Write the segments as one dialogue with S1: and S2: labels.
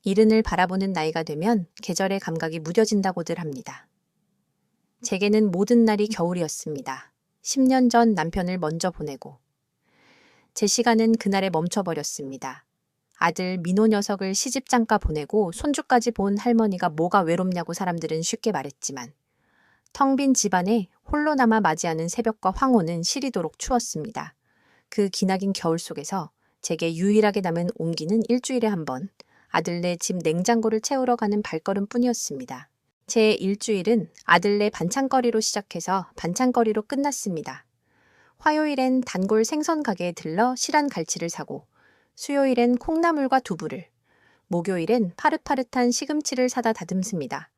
S1: 이른을 바라보는 나이가 되면 계절의 감각이 무뎌진다고들 합니다. 제게는 모든 날이 겨울이었습니다. 10년 전 남편을 먼저 보내고 제 시간은 그날에 멈춰버렸습니다. 아들 민호 녀석을 시집장가 보내고 손주까지 본 할머니가 뭐가 외롭냐고 사람들은 쉽게 말했지만 텅 빈 집안에 홀로 남아 맞이하는 새벽과 황혼은 시리도록 추웠습니다. 그 기나긴 겨울 속에서 제게 유일하게 남은 온기는 일주일에 한 번 아들네 집 냉장고를 채우러 가는 발걸음뿐이었습니다. 제 일주일은 아들네 반찬거리로 시작해서 반찬거리로 끝났습니다. 화요일엔 단골 생선 가게에 들러 실한 갈치를 사고 수요일엔 콩나물과 두부를, 목요일엔 파릇파릇한 시금치를 사다 다듬습니다.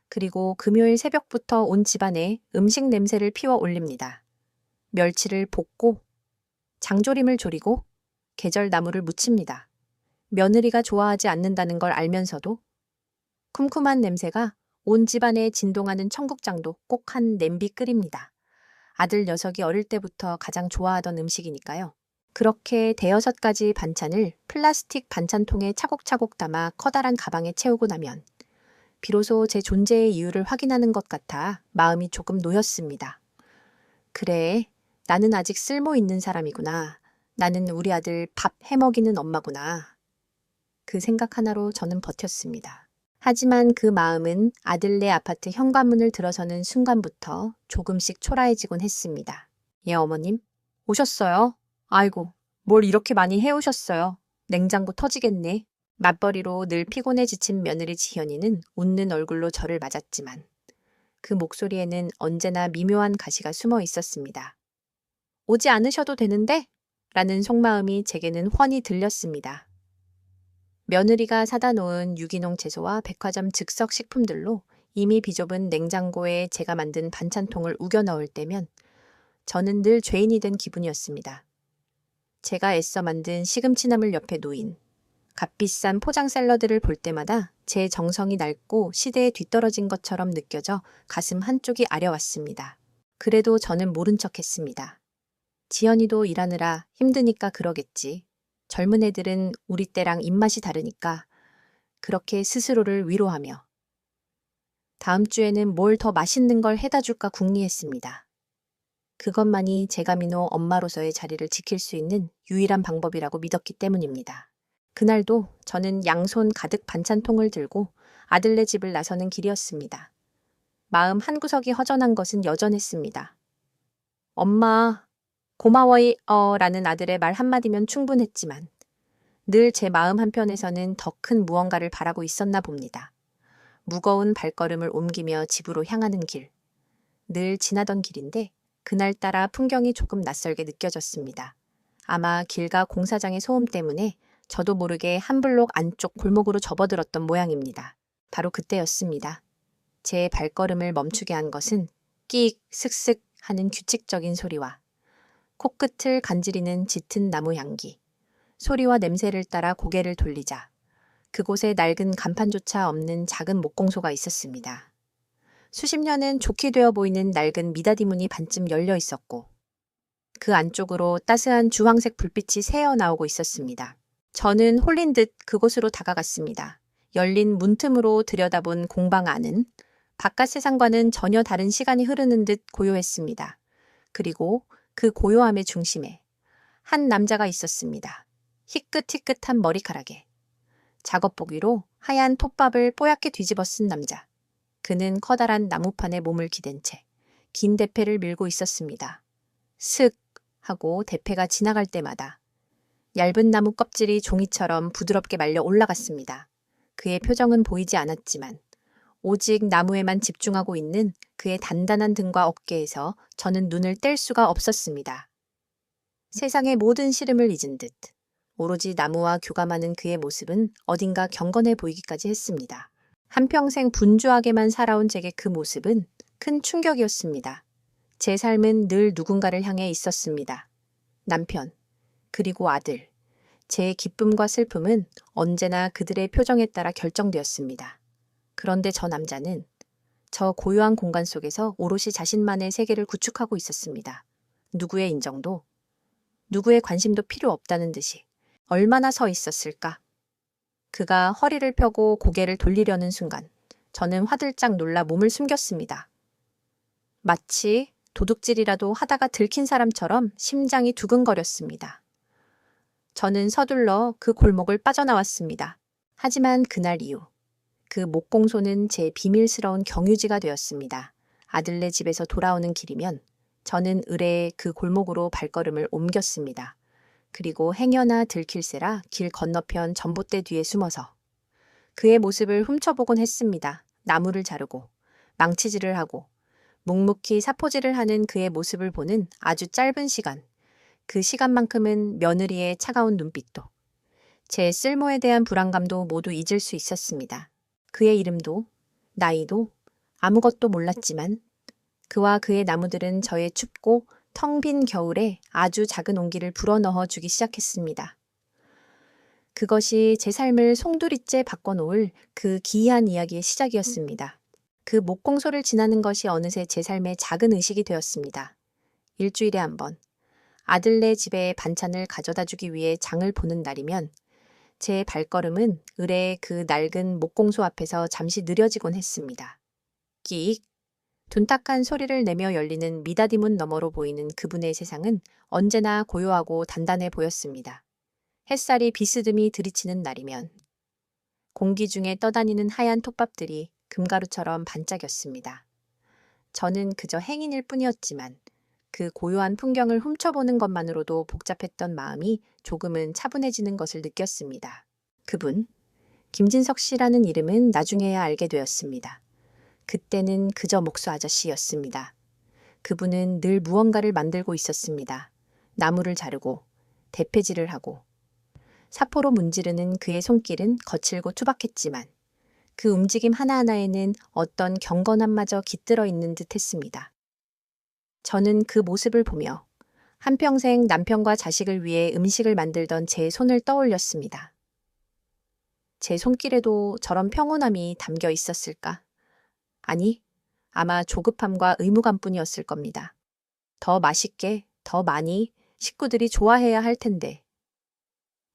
S1: 그리고 금요일 새벽부터 온 집안에 음식 냄새를 피워 올립니다. 멸치를 볶고 장조림을 조리고 계절 나물을 무칩니다. 며느리가 좋아하지 않는다는 걸 알면서도 쿰쿰한 냄새가 온 집안에 진동하는 청국장도 꼭 한 냄비 끓입니다. 아들 녀석이 어릴 때부터 가장 좋아하던 음식이니까요. 그렇게 대여섯 가지 반찬을 플라스틱 반찬통에 차곡차곡 담아 커다란 가방에 채우고 나면 비로소 제 존재의 이유를 확인하는 것 같아 마음이 조금 놓였습니다. 그래, 나는 아직 쓸모 있는 사람이구나. 나는 우리 아들 밥 해먹이는 엄마구나. 그 생각 하나로 저는 버텼습니다. 하지만 그 마음은 아들네 아파트 현관문을 들어서는 순간부터 조금씩 초라해지곤 했습니다. 예, 어머님? 오셨어요? 아이고, 뭘 이렇게 많이 해오셨어요. 냉장고 터지겠네. 맞벌이로 늘 피곤해 지친 며느리 지현이는 웃는 얼굴로 저를 맞았지만 그 목소리에는 언제나 미묘한 가시가 숨어 있었습니다. 오지 않으셔도 되는데? 라는 속마음이 제게는 훤히 들렸습니다. 며느리가 사다 놓은 유기농 채소와 백화점 즉석 식품들로 이미 비좁은 냉장고에 제가 만든 반찬통을 우겨 넣을 때면 저는 늘 죄인이 된 기분이었습니다. 제가 애써 만든 시금치나물 옆에 놓인 값비싼 포장 샐러드를 볼 때마다 제 정성이 낡고 시대에 뒤떨어진 것처럼 느껴져 가슴 한쪽이 아려왔습니다. 그래도 저는 모른 척했습니다. 지연이도 일하느라 힘드니까 그러겠지. 젊은 애들은 우리 때랑 입맛이 다르니까 그렇게 스스로를 위로하며 다음 주에는 뭘 더 맛있는 걸 해다 줄까 궁리했습니다. 그것만이 제가 민호 엄마로서의 자리를 지킬 수 있는 유일한 방법이라고 믿었기 때문입니다. 그날도 저는 양손 가득 반찬통을 들고 아들네 집을 나서는 길이었습니다. 마음 한구석이 허전한 것은 여전했습니다. 엄마, 고마워요 라는 아들의 말 한마디면 충분했지만 늘 제 마음 한편에서는 더 큰 무언가를 바라고 있었나 봅니다. 무거운 발걸음을 옮기며 집으로 향하는 길. 늘 지나던 길인데 그날따라 풍경이 조금 낯설게 느껴졌습니다. 아마 길과 공사장의 소음 때문에 저도 모르게 한 블록 안쪽 골목으로 접어들었던 모양입니다. 바로 그때였습니다. 제 발걸음을 멈추게 한 것은 끼익 슥슥 하는 규칙적인 소리와 코끝을 간지리는 짙은 나무 향기, 소리와 냄새를 따라 고개를 돌리자 그곳에 낡은 간판조차 없는 작은 목공소가 있었습니다. 수십 년은 좋게 되어 보이는 낡은 미닫이 문이 반쯤 열려 있었고 그 안쪽으로 따스한 주황색 불빛이 새어 나오고 있었습니다. 저는 홀린 듯 그곳으로 다가갔습니다. 열린 문틈으로 들여다본 공방 안은 바깥 세상과는 전혀 다른 시간이 흐르는 듯 고요했습니다. 그리고 그 고요함의 중심에 한 남자가 있었습니다. 희끗희끗한 머리카락에 작업복 위로 하얀 톱밥을 뽀얗게 뒤집어 쓴 남자. 그는 커다란 나무판에 몸을 기댄 채 긴 대패를 밀고 있었습니다. 슥 하고 대패가 지나갈 때마다 얇은 나무 껍질이 종이처럼 부드럽게 말려 올라갔습니다. 그의 표정은 보이지 않았지만 오직 나무에만 집중하고 있는 그의 단단한 등과 어깨에서 저는 눈을 뗄 수가 없었습니다. 세상의 모든 시름을 잊은 듯 오로지 나무와 교감하는 그의 모습은 어딘가 경건해 보이기까지 했습니다. 한평생 분주하게만 살아온 제게 그 모습은 큰 충격이었습니다. 제 삶은 늘 누군가를 향해 있었습니다. 남편, 그리고 아들. 제 기쁨과 슬픔은 언제나 그들의 표정에 따라 결정되었습니다. 그런데 저 남자는 저 고요한 공간 속에서 오롯이 자신만의 세계를 구축하고 있었습니다. 누구의 인정도, 누구의 관심도 필요 없다는 듯이 얼마나 서 있었을까? 그가 허리를 펴고 고개를 돌리려는 순간 저는 화들짝 놀라 몸을 숨겼습니다. 마치 도둑질이라도 하다가 들킨 사람처럼 심장이 두근거렸습니다. 저는 서둘러 그 골목을 빠져나왔습니다. 하지만 그날 이후 그 목공소는 제 비밀스러운 경유지가 되었습니다. 아들네 집에서 돌아오는 길이면 저는 의뢰의 그 골목으로 발걸음을 옮겼습니다. 그리고 행여나 들킬세라 길 건너편 전봇대 뒤에 숨어서 그의 모습을 훔쳐보곤 했습니다. 나무를 자르고 망치질을 하고 묵묵히 사포질을 하는 그의 모습을 보는 아주 짧은 시간, 그 시간만큼은 며느리의 차가운 눈빛도 제 쓸모에 대한 불안감도 모두 잊을 수 있었습니다. 그의 이름도 나이도 아무것도 몰랐지만 그와 그의 나무들은 저의 춥고 텅 빈 겨울에 아주 작은 온기를 불어넣어 주기 시작했습니다. 그것이 제 삶을 송두리째 바꿔놓을 그 기이한 이야기의 시작이었습니다. 그 목공소를 지나는 것이 어느새 제 삶의 작은 의식이 되었습니다. 일주일에 한 번 아들네 집에 반찬을 가져다 주기 위해 장을 보는 날이면 제 발걸음은 의뢰의 그 낡은 목공소 앞에서 잠시 느려지곤 했습니다. 끼익! 둔탁한 소리를 내며 열리는 미닫이 문 너머로 보이는 그분의 세상은 언제나 고요하고 단단해 보였습니다. 햇살이 비스듬히 들이치는 날이면 공기 중에 떠다니는 하얀 톱밥들이 금가루처럼 반짝였습니다. 저는 그저 행인일 뿐이었지만 그 고요한 풍경을 훔쳐보는 것만으로도 복잡했던 마음이 조금은 차분해지는 것을 느꼈습니다. 그분, 김진석 씨라는 이름은 나중에야 알게 되었습니다. 그때는 그저 목수 아저씨였습니다. 그분은 늘 무언가를 만들고 있었습니다. 나무를 자르고 대패질을 하고 사포로 문지르는 그의 손길은 거칠고 투박했지만 그 움직임 하나하나에는 어떤 경건함마저 깃들어 있는 듯 했습니다. 저는 그 모습을 보며 한평생 남편과 자식을 위해 음식을 만들던 제 손을 떠올렸습니다. 제 손길에도 저런 평온함이 담겨 있었을까? 아니, 아마 조급함과 의무감뿐이었을 겁니다. 더 맛있게, 더 많이 식구들이 좋아해야 할 텐데.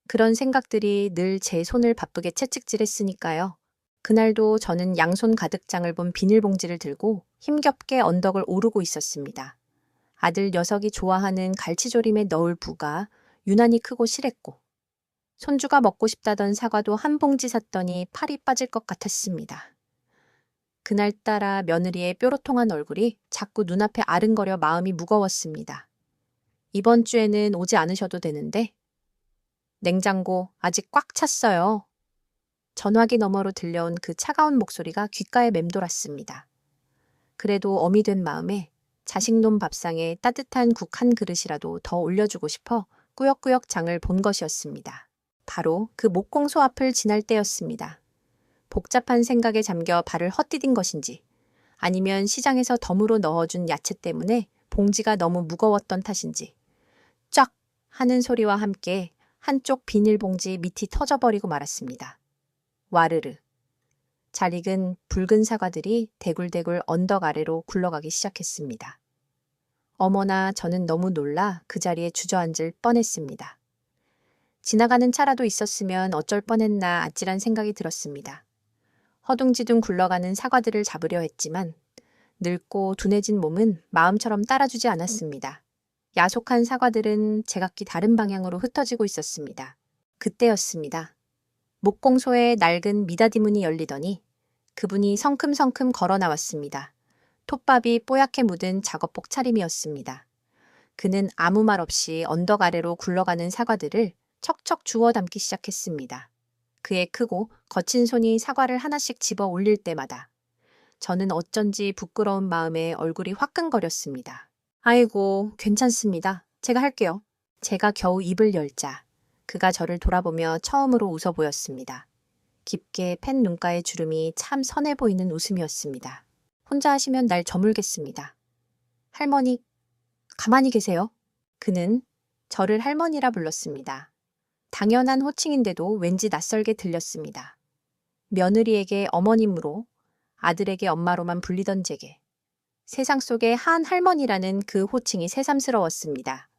S1: 그런 생각들이 늘 제 손을 바쁘게 채찍질했으니까요. 그날도 저는 양손 가득 장을 본 비닐봉지를 들고 힘겹게 언덕을 오르고 있었습니다. 아들 녀석이 좋아하는 갈치조림에 넣을 부가 유난히 크고 실했고 손주가 먹고 싶다던 사과도 한 봉지 샀더니 팔이 빠질 것 같았습니다. 그날따라 며느리의 뾰로통한 얼굴이 자꾸 눈앞에 아른거려 마음이 무거웠습니다. 이번 주에는 오지 않으셔도 되는데 냉장고 아직 꽉 찼어요. 전화기 너머로 들려온 그 차가운 목소리가 귓가에 맴돌았습니다. 그래도 어미 된 마음에 자식놈 밥상에 따뜻한 국 한 그릇이라도 더 올려주고 싶어 꾸역꾸역 장을 본 것이었습니다. 바로 그 목공소 앞을 지날 때였습니다. 복잡한 생각에 잠겨 발을 헛디딘 것인지 아니면 시장에서 덤으로 넣어준 야채 때문에 봉지가 너무 무거웠던 탓인지 쫙 하는 소리와 함께 한쪽 비닐봉지 밑이 터져버리고 말았습니다. 와르르. 잘 익은 붉은 사과들이 대굴대굴 언덕 아래로 굴러가기 시작했습니다. 어머나 저는 너무 놀라 그 자리에 주저앉을 뻔했습니다. 지나가는 차라도 있었으면 어쩔 뻔했나 아찔한 생각이 들었습니다. 허둥지둥 굴러가는 사과들을 잡으려 했지만 늙고 둔해진 몸은 마음처럼 따라주지 않았습니다. 야속한 사과들은 제각기 다른 방향으로 흩어지고 있었습니다. 그때였습니다. 목공소의 낡은 미닫이 문이 열리더니 그분이 성큼성큼 걸어 나왔습니다. 톱밥이 뽀얗게 묻은 작업복 차림이었습니다. 그는 아무 말 없이 언덕 아래로 굴러가는 사과들을 척척 주워 담기 시작했습니다. 그의 크고 거친 손이 사과를 하나씩 집어 올릴 때마다 저는 어쩐지 부끄러운 마음에 얼굴이 화끈거렸습니다. 아이고, 괜찮습니다. 제가 할게요. 제가 겨우 입을 열자 그가 저를 돌아보며 처음으로 웃어 보였습니다. 깊게 팬 눈가의 주름이 참 선해 보이는 웃음이었습니다. 혼자 하시면 날 저물겠습니다. 할머니, 가만히 계세요. 그는 저를 할머니라 불렀습니다. 당연한 호칭인데도 왠지 낯설게 들렸습니다. 며느리에게 어머님으로 아들에게 엄마로만 불리던 제게 세상 속에 한 할머니라는 그 호칭이 새삼스러웠습니다.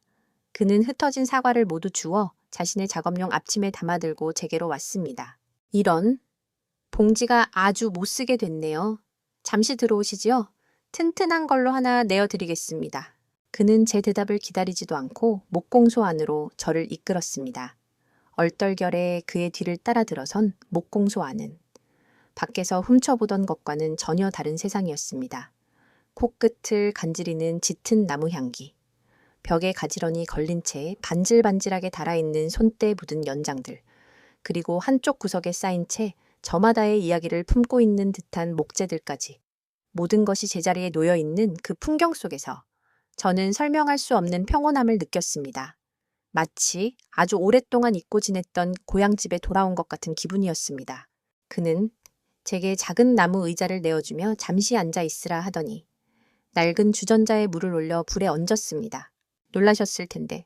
S1: 그는 흩어진 사과를 모두 주워 자신의 작업용 앞침에 담아들고 제게로 왔습니다. 이런, 봉지가 아주 못쓰게 됐네요. 잠시 들어오시지요? 튼튼한 걸로 하나 내어드리겠습니다. 그는 제 대답을 기다리지도 않고 목공소 안으로 저를 이끌었습니다. 얼떨결에 그의 뒤를 따라 들어선 목공소 안은 밖에서 훔쳐보던 것과는 전혀 다른 세상이었습니다. 코끝을 간지리는 짙은 나무 향기, 벽에 가지런히 걸린 채 반질반질하게 달아있는 손때에 묻은 연장들, 그리고 한쪽 구석에 쌓인 채 저마다의 이야기를 품고 있는 듯한 목재들까지 모든 것이 제자리에 놓여있는 그 풍경 속에서 저는 설명할 수 없는 평온함을 느꼈습니다. 마치 아주 오랫동안 잊고 지냈던 고향집에 돌아온 것 같은 기분이었습니다. 그는 제게 작은 나무 의자를 내어주며 잠시 앉아 있으라 하더니 낡은 주전자에 물을 올려 불에 얹었습니다. 놀라셨을 텐데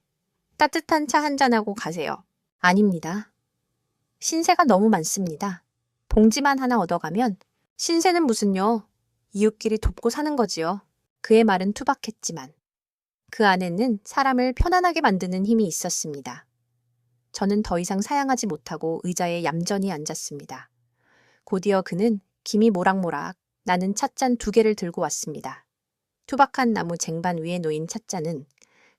S1: 따뜻한 차 한잔하고 가세요. 아닙니다. 신세가 너무 많습니다. 봉지만 하나 얻어가면 신세는 무슨요. 이웃끼리 돕고 사는 거지요. 그의 말은 투박했지만 그 안에는 사람을 편안하게 만드는 힘이 있었습니다. 저는 더 이상 사양하지 못하고 의자에 얌전히 앉았습니다. 곧이어 그는 김이 모락모락 나는 찻잔 2개를 들고 왔습니다. 투박한 나무 쟁반 위에 놓인 찻잔은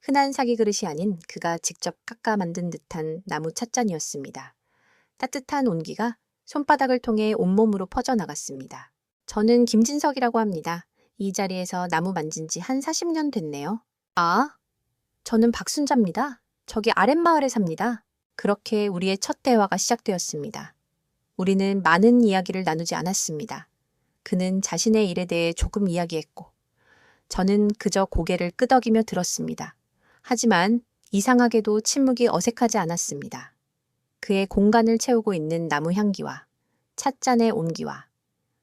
S1: 흔한 사기 그릇이 아닌 그가 직접 깎아 만든 듯한 나무 찻잔이었습니다. 따뜻한 온기가 손바닥을 통해 온몸으로 퍼져나갔습니다. 저는 김진석이라고 합니다. 이 자리에서 나무 만진 지 한 40년 됐네요. 아, 저는 박순자입니다. 저기 아랫마을에 삽니다. 그렇게 우리의 첫 대화가 시작되었습니다. 우리는 많은 이야기를 나누지 않았습니다. 그는 자신의 일에 대해 조금 이야기했고 저는 그저 고개를 끄덕이며 들었습니다. 하지만 이상하게도 침묵이 어색하지 않았습니다. 그의 공간을 채우고 있는 나무 향기와 찻잔의 온기와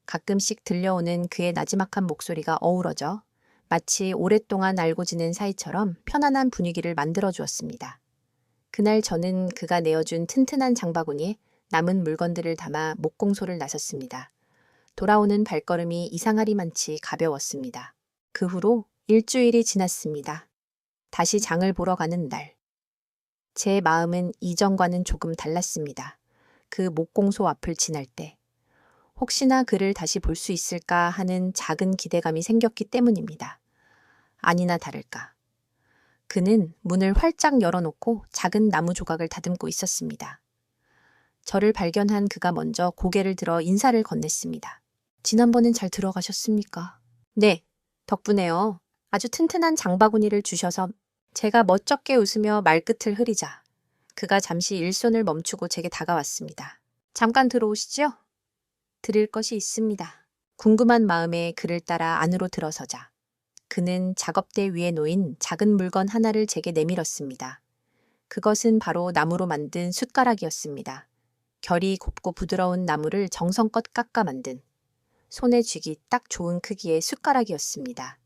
S1: 가끔씩 들려오는 그의 나지막한 목소리가 어우러져 마치 오랫동안 알고 지낸 사이처럼 편안한 분위기를 만들어 주었습니다. 그날 저는 그가 내어준 튼튼한 장바구니에 남은 물건들을 담아 목공소를 나섰습니다. 돌아오는 발걸음이 이상하리만치 가벼웠습니다. 그 후로 일주일이 지났습니다. 다시 장을 보러 가는 날. 제 마음은 이전과는 조금 달랐습니다. 그 목공소 앞을 지날 때. 혹시나 그를 다시 볼 수 있을까 하는 작은 기대감이 생겼기 때문입니다. 아니나 다를까. 그는 문을 활짝 열어놓고 작은 나무 조각을 다듬고 있었습니다. 저를 발견한 그가 먼저 고개를 들어 인사를 건넸습니다. 지난번엔 잘 들어가셨습니까? 네, 덕분에요. 아주 튼튼한 장바구니를 주셔서 제가 멋쩍게 웃으며 말끝을 흐리자 그가 잠시 일손을 멈추고 제게 다가왔습니다. 잠깐 들어오시죠? 드릴 것이 있습니다. 궁금한 마음에 그를 따라 안으로 들어서자 그는 작업대 위에 놓인 작은 물건 하나를 제게 내밀었습니다. 그것은 바로 나무로 만든 숟가락이었습니다. 결이 곱고 부드러운 나무를 정성껏 깎아 만든 손에 쥐기 딱 좋은 크기의 숟가락이었습니다.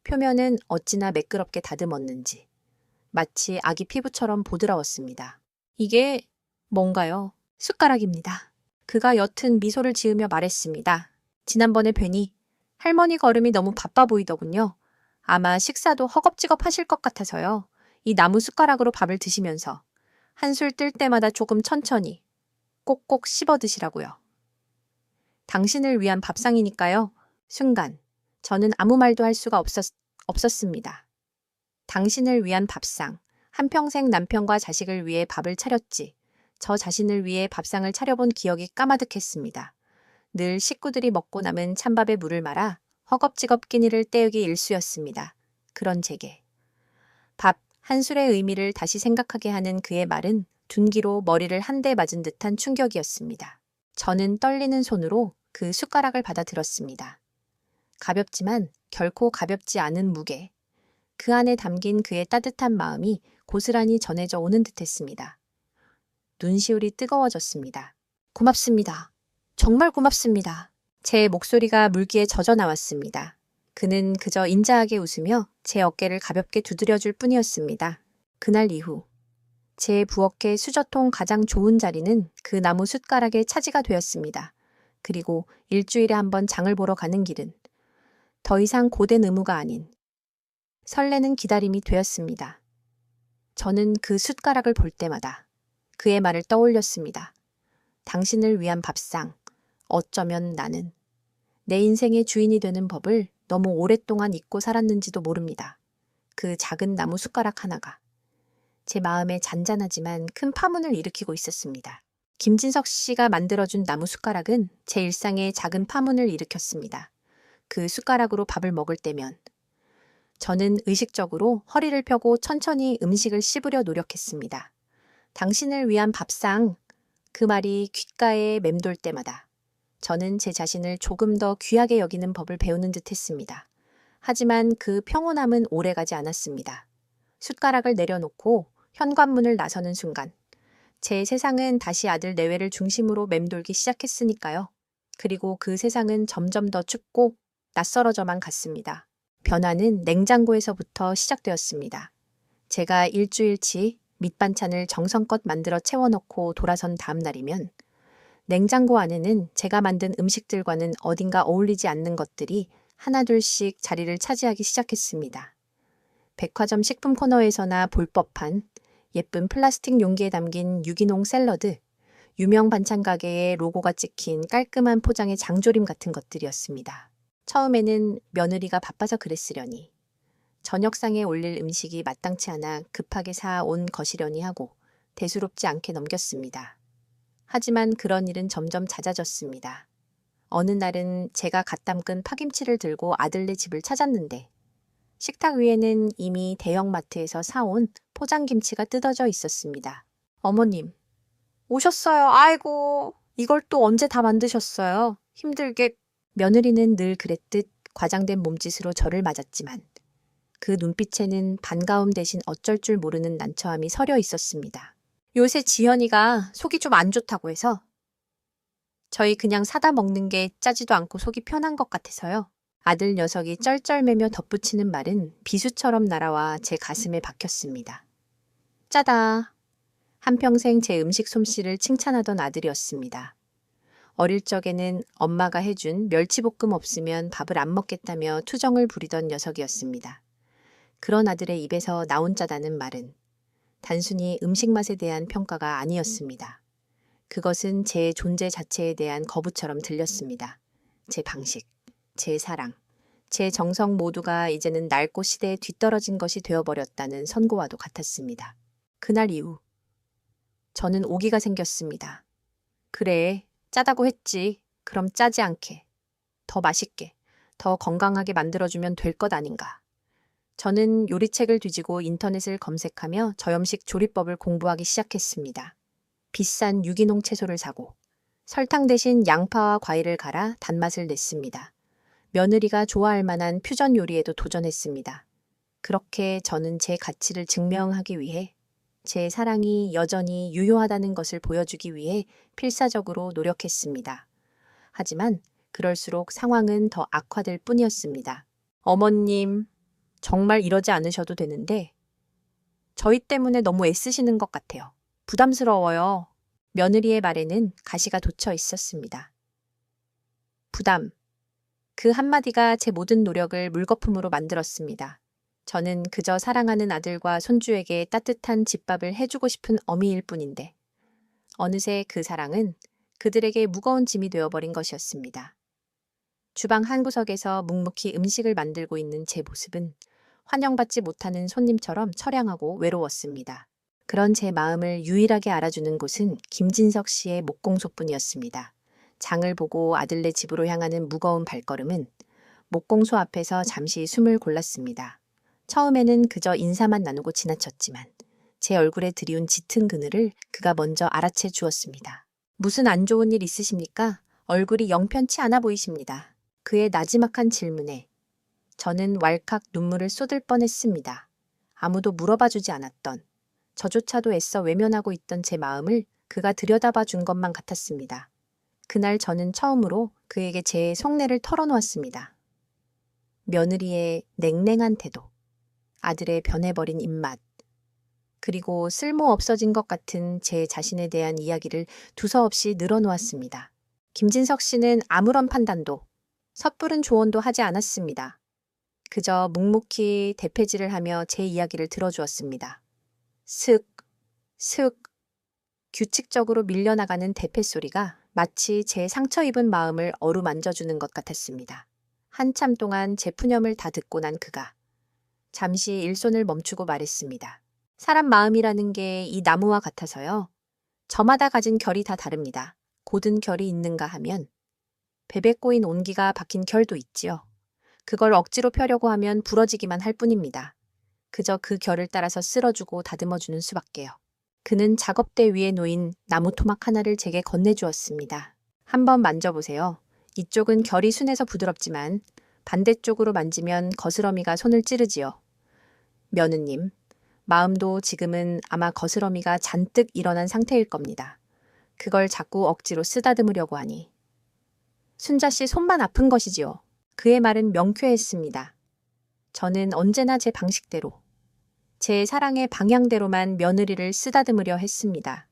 S1: 표면은 어찌나 매끄럽게 다듬었는지 마치 아기 피부처럼 보드라웠습니다. 이게 뭔가요? 숟가락입니다. 그가 옅은 미소를 지으며 말했습니다. 지난번에 뵈니 할머니 걸음이 너무 바빠 보이더군요. 아마 식사도 허겁지겁 하실 것 같아서요. 이 나무 숟가락으로 밥을 드시면서 한술 뜰 때마다 조금 천천히 꼭꼭 씹어 드시라고요. 당신을 위한 밥상이니까요. 순간 저는 아무 말도 할 수가 없었습니다. 당신을 위한 밥상. 한평생 남편과 자식을 위해 밥을 차렸지. 저 자신을 위해 밥상을 차려본 기억이 까마득했습니다. 늘 식구들이 먹고 남은 찬밥에 물을 말아 허겁지겁 끼니를 때우기 일쑤였습니다. 그런 제게. 밥 한 술의 의미를 다시 생각하게 하는 그의 말은 둔기로 머리를 한 대 맞은 듯한 충격이었습니다. 저는 떨리는 손으로 그 숟가락을 받아 들었습니다. 가볍지만 결코 가볍지 않은 무게. 그 안에 담긴 그의 따뜻한 마음이 고스란히 전해져 오는 듯했습니다. 눈시울이 뜨거워졌습니다. 고맙습니다. 정말 고맙습니다. 제 목소리가 물기에 젖어 나왔습니다. 그는 그저 인자하게 웃으며 제 어깨를 가볍게 두드려줄 뿐이었습니다. 그날 이후 제 부엌의 수저통 가장 좋은 자리는 그 나무 숟가락의 차지가 되었습니다. 그리고 일주일에 한 번 장을 보러 가는 길은 더 이상 고된 의무가 아닌 설레는 기다림이 되었습니다. 저는 그 숟가락을 볼 때마다 그의 말을 떠올렸습니다. 당신을 위한 밥상. 어쩌면 나는 내 인생의 주인이 되는 법을 너무 오랫동안 잊고 살았는지도 모릅니다. 그 작은 나무 숟가락 하나가 제 마음에 잔잔하지만 큰 파문을 일으키고 있었습니다. 김진석 씨가 만들어준 나무 숟가락은 제 일상에 작은 파문을 일으켰습니다. 그 숟가락으로 밥을 먹을 때면 저는 의식적으로 허리를 펴고 천천히 음식을 씹으려 노력했습니다. 당신을 위한 밥상, 그 말이 귓가에 맴돌 때마다 저는 제 자신을 조금 더 귀하게 여기는 법을 배우는 듯 했습니다. 하지만 그 평온함은 오래가지 않았습니다. 숟가락을 내려놓고 현관문을 나서는 순간 제 세상은 다시 아들 내외를 중심으로 맴돌기 시작했으니까요. 그리고 그 세상은 점점 더 춥고 낯설어져만 갔습니다. 변화는 냉장고에서부터 시작되었습니다. 제가 일주일치 밑반찬을 정성껏 만들어 채워넣고 돌아선 다음 날이면 냉장고 안에는 제가 만든 음식들과는 어딘가 어울리지 않는 것들이 하나둘씩 자리를 차지하기 시작했습니다. 백화점 식품 코너에서나 볼 법한 예쁜 플라스틱 용기에 담긴 유기농 샐러드, 유명 반찬 가게의 로고가 찍힌 깔끔한 포장의 장조림 같은 것들이었습니다. 처음에는 며느리가 바빠서 그랬으려니, 저녁상에 올릴 음식이 마땅치 않아 급하게 사온 것이려니 하고 대수롭지 않게 넘겼습니다. 하지만 그런 일은 점점 잦아졌습니다. 어느 날은 제가 갓 담근 파김치를 들고 아들네 집을 찾았는데 식탁 위에는 이미 대형마트에서 사온 포장김치가 뜯어져 있었습니다. 어머님, 오셨어요. 아이고, 이걸 또 언제 다 만드셨어요? 힘들게. 며느리는 늘 그랬듯 과장된 몸짓으로 저를 맞았지만 그 눈빛에는 반가움 대신 어쩔 줄 모르는 난처함이 서려 있었습니다. 요새 지현이가 속이 좀 안 좋다고 해서 저희 그냥 사다 먹는 게 짜지도 않고 속이 편한 것 같아서요. 아들 녀석이 쩔쩔매며 덧붙이는 말은 비수처럼 날아와 제 가슴에 박혔습니다. 짜다. 한평생 제 음식 솜씨를 칭찬하던 아들이었습니다. 어릴 적에는 엄마가 해준 멸치볶음 없으면 밥을 안 먹겠다며 투정을 부리던 녀석이었습니다. 그런 아들의 입에서 나온 짜다는 말은 단순히 음식 맛에 대한 평가가 아니었습니다. 그것은 제 존재 자체에 대한 거부처럼 들렸습니다. 제 방식, 제 사랑, 제 정성 모두가 이제는 낡고 시대에 뒤떨어진 것이 되어버렸다는 선고와도 같았습니다. 그날 이후 저는 오기가 생겼습니다. 그래, 짜다고 했지. 그럼 짜지 않게, 더 맛있게, 더 건강하게 만들어주면 될 것 아닌가. 저는 요리책을 뒤지고 인터넷을 검색하며 저염식 조리법을 공부하기 시작했습니다. 비싼 유기농 채소를 사고 설탕 대신 양파와 과일을 갈아 단맛을 냈습니다. 며느리가 좋아할 만한 퓨전 요리에도 도전했습니다. 그렇게 저는 제 가치를 증명하기 위해 제 사랑이 여전히 유효하다는 것을 보여주기 위해 필사적으로 노력했습니다. 하지만 그럴수록 상황은 더 악화될 뿐이었습니다. 어머님, 정말 이러지 않으셔도 되는데 저희 때문에 너무 애쓰시는 것 같아요. 부담스러워요. 며느리의 말에는 가시가 돋쳐 있었습니다. 부담. 그 한마디가 제 모든 노력을 물거품으로 만들었습니다. 저는 그저 사랑하는 아들과 손주에게 따뜻한 집밥을 해주고 싶은 어미일 뿐인데 어느새 그 사랑은 그들에게 무거운 짐이 되어버린 것이었습니다. 주방 한 구석에서 묵묵히 음식을 만들고 있는 제 모습은 환영받지 못하는 손님처럼 처량하고 외로웠습니다. 그런 제 마음을 유일하게 알아주는 곳은 김진석 씨의 목공소뿐이었습니다. 장을 보고 아들네 집으로 향하는 무거운 발걸음은 목공소 앞에서 잠시 숨을 골랐습니다. 처음에는 그저 인사만 나누고 지나쳤지만 제 얼굴에 드리운 짙은 그늘을 그가 먼저 알아채 주었습니다. 무슨 안 좋은 일 있으십니까? 얼굴이 영편치 않아 보이십니다. 그의 나지막한 질문에 저는 왈칵 눈물을 쏟을 뻔했습니다. 아무도 물어봐주지 않았던, 저조차도 애써 외면하고 있던 제 마음을 그가 들여다봐 준 것만 같았습니다. 그날 저는 처음으로 그에게 제 속내를 털어놓았습니다. 며느리의 냉랭한 태도, 아들의 변해버린 입맛, 그리고 쓸모 없어진 것 같은 제 자신에 대한 이야기를 두서없이 늘어놓았습니다. 김진석 씨는 아무런 판단도, 섣부른 조언도 하지 않았습니다. 그저 묵묵히 대패질을 하며 제 이야기를 들어주었습니다. 슥, 슥. 규칙적으로 밀려나가는 대패 소리가 마치 제 상처 입은 마음을 어루만져주는 것 같았습니다. 한참 동안 제 푸념을 다 듣고 난 그가 잠시 일손을 멈추고 말했습니다. 사람 마음이라는 게 이 나무와 같아서요. 저마다 가진 결이 다 다릅니다. 고든 결이 있는가 하면 베베 꼬인 온기가 박힌 결도 있지요. 그걸 억지로 펴려고 하면 부러지기만 할 뿐입니다. 그저 그 결을 따라서 쓸어주고 다듬어주는 수밖에요. 그는 작업대 위에 놓인 나무 토막 하나를 제게 건네주었습니다. 한번 만져보세요. 이쪽은 결이 순해서 부드럽지만 반대쪽으로 만지면 거스러미가 손을 찌르지요. 며느님, 마음도 지금은 아마 거스러미가 잔뜩 일어난 상태일 겁니다. 그걸 자꾸 억지로 쓰다듬으려고 하니. 순자 씨 손만 아픈 것이지요. 그의 말은 명쾌했습니다. 저는 언제나 제 방식대로, 제 사랑의 방향대로만 며느리를 쓰다듬으려 했습니다.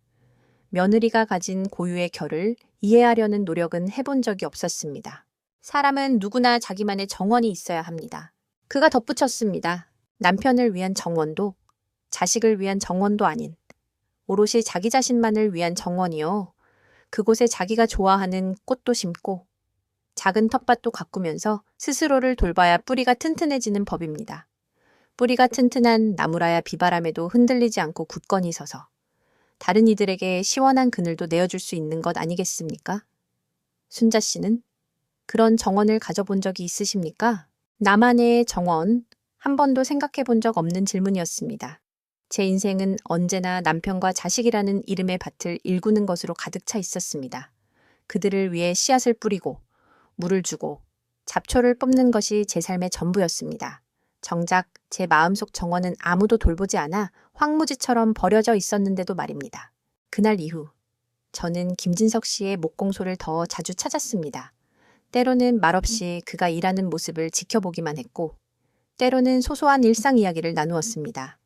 S1: 며느리가 가진 고유의 결을 이해하려는 노력은 해본 적이 없었습니다. 사람은 누구나 자기만의 정원이 있어야 합니다. 그가 덧붙였습니다. 남편을 위한 정원도 자식을 위한 정원도 아닌 오롯이 자기 자신만을 위한 정원이요. 그곳에 자기가 좋아하는 꽃도 심고 작은 텃밭도 가꾸면서 스스로를 돌봐야 뿌리가 튼튼해지는 법입니다. 뿌리가 튼튼한 나무라야 비바람에도 흔들리지 않고 굳건히 서서 다른 이들에게 시원한 그늘도 내어줄 수 있는 것 아니겠습니까? 순자 씨는 그런 정원을 가져본 적이 있으십니까? 나만의 정원, 한 번도 생각해 본 적 없는 질문이었습니다. 제 인생은 언제나 남편과 자식이라는 이름의 밭을 일구는 것으로 가득 차 있었습니다. 그들을 위해 씨앗을 뿌리고 물을 주고 잡초를 뽑는 것이 제 삶의 전부였습니다. 정작 제 마음속 정원은 아무도 돌보지 않아 황무지처럼 버려져 있었는데도 말입니다. 그날 이후 저는 김진석 씨의 목공소를 더 자주 찾았습니다. 때로는 말없이 그가 일하는 모습을 지켜보기만 했고 때로는 소소한 일상 이야기를 나누었습니다.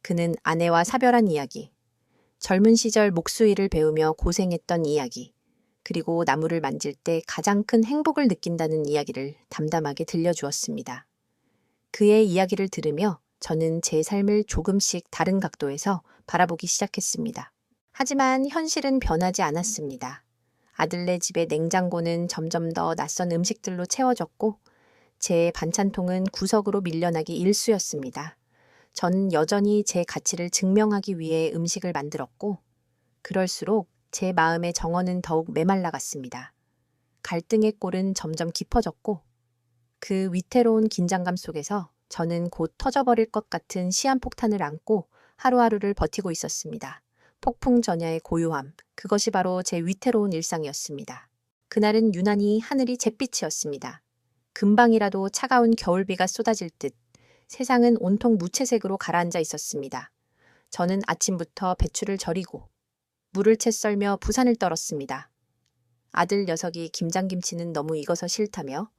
S1: 그는 아내와 사별한 이야기, 젊은 시절 목수일을 배우며 고생했던 이야기, 그리고 나무를 만질 때 가장 큰 행복을 느낀다는 이야기를 담담하게 들려주었습니다. 그의 이야기를 들으며 저는 제 삶을 조금씩 다른 각도에서 바라보기 시작했습니다. 하지만 현실은 변하지 않았습니다. 아들네 집의 냉장고는 점점 더 낯선 음식들로 채워졌고 제 반찬통은 구석으로 밀려나기 일쑤였습니다. 저는 여전히 제 가치를 증명하기 위해 음식을 만들었고 그럴수록 제 마음의 정원은 더욱 메말라갔습니다. 갈등의 골은 점점 깊어졌고 그 위태로운 긴장감 속에서 저는 곧 터져버릴 것 같은 시한폭탄을 안고 하루하루를 버티고 있었습니다. 폭풍 전야의 고요함, 그것이 바로 제 위태로운 일상이었습니다. 그날은 유난히 하늘이 잿빛이었습니다. 금방이라도 차가운 겨울비가 쏟아질 듯 세상은 온통 무채색으로 가라앉아 있었습니다. 저는 아침부터 배추를 절이고 물을 채 썰며 부산을 떨었습니다. 아들 녀석이 김장김치는 너무 익어서 싫다며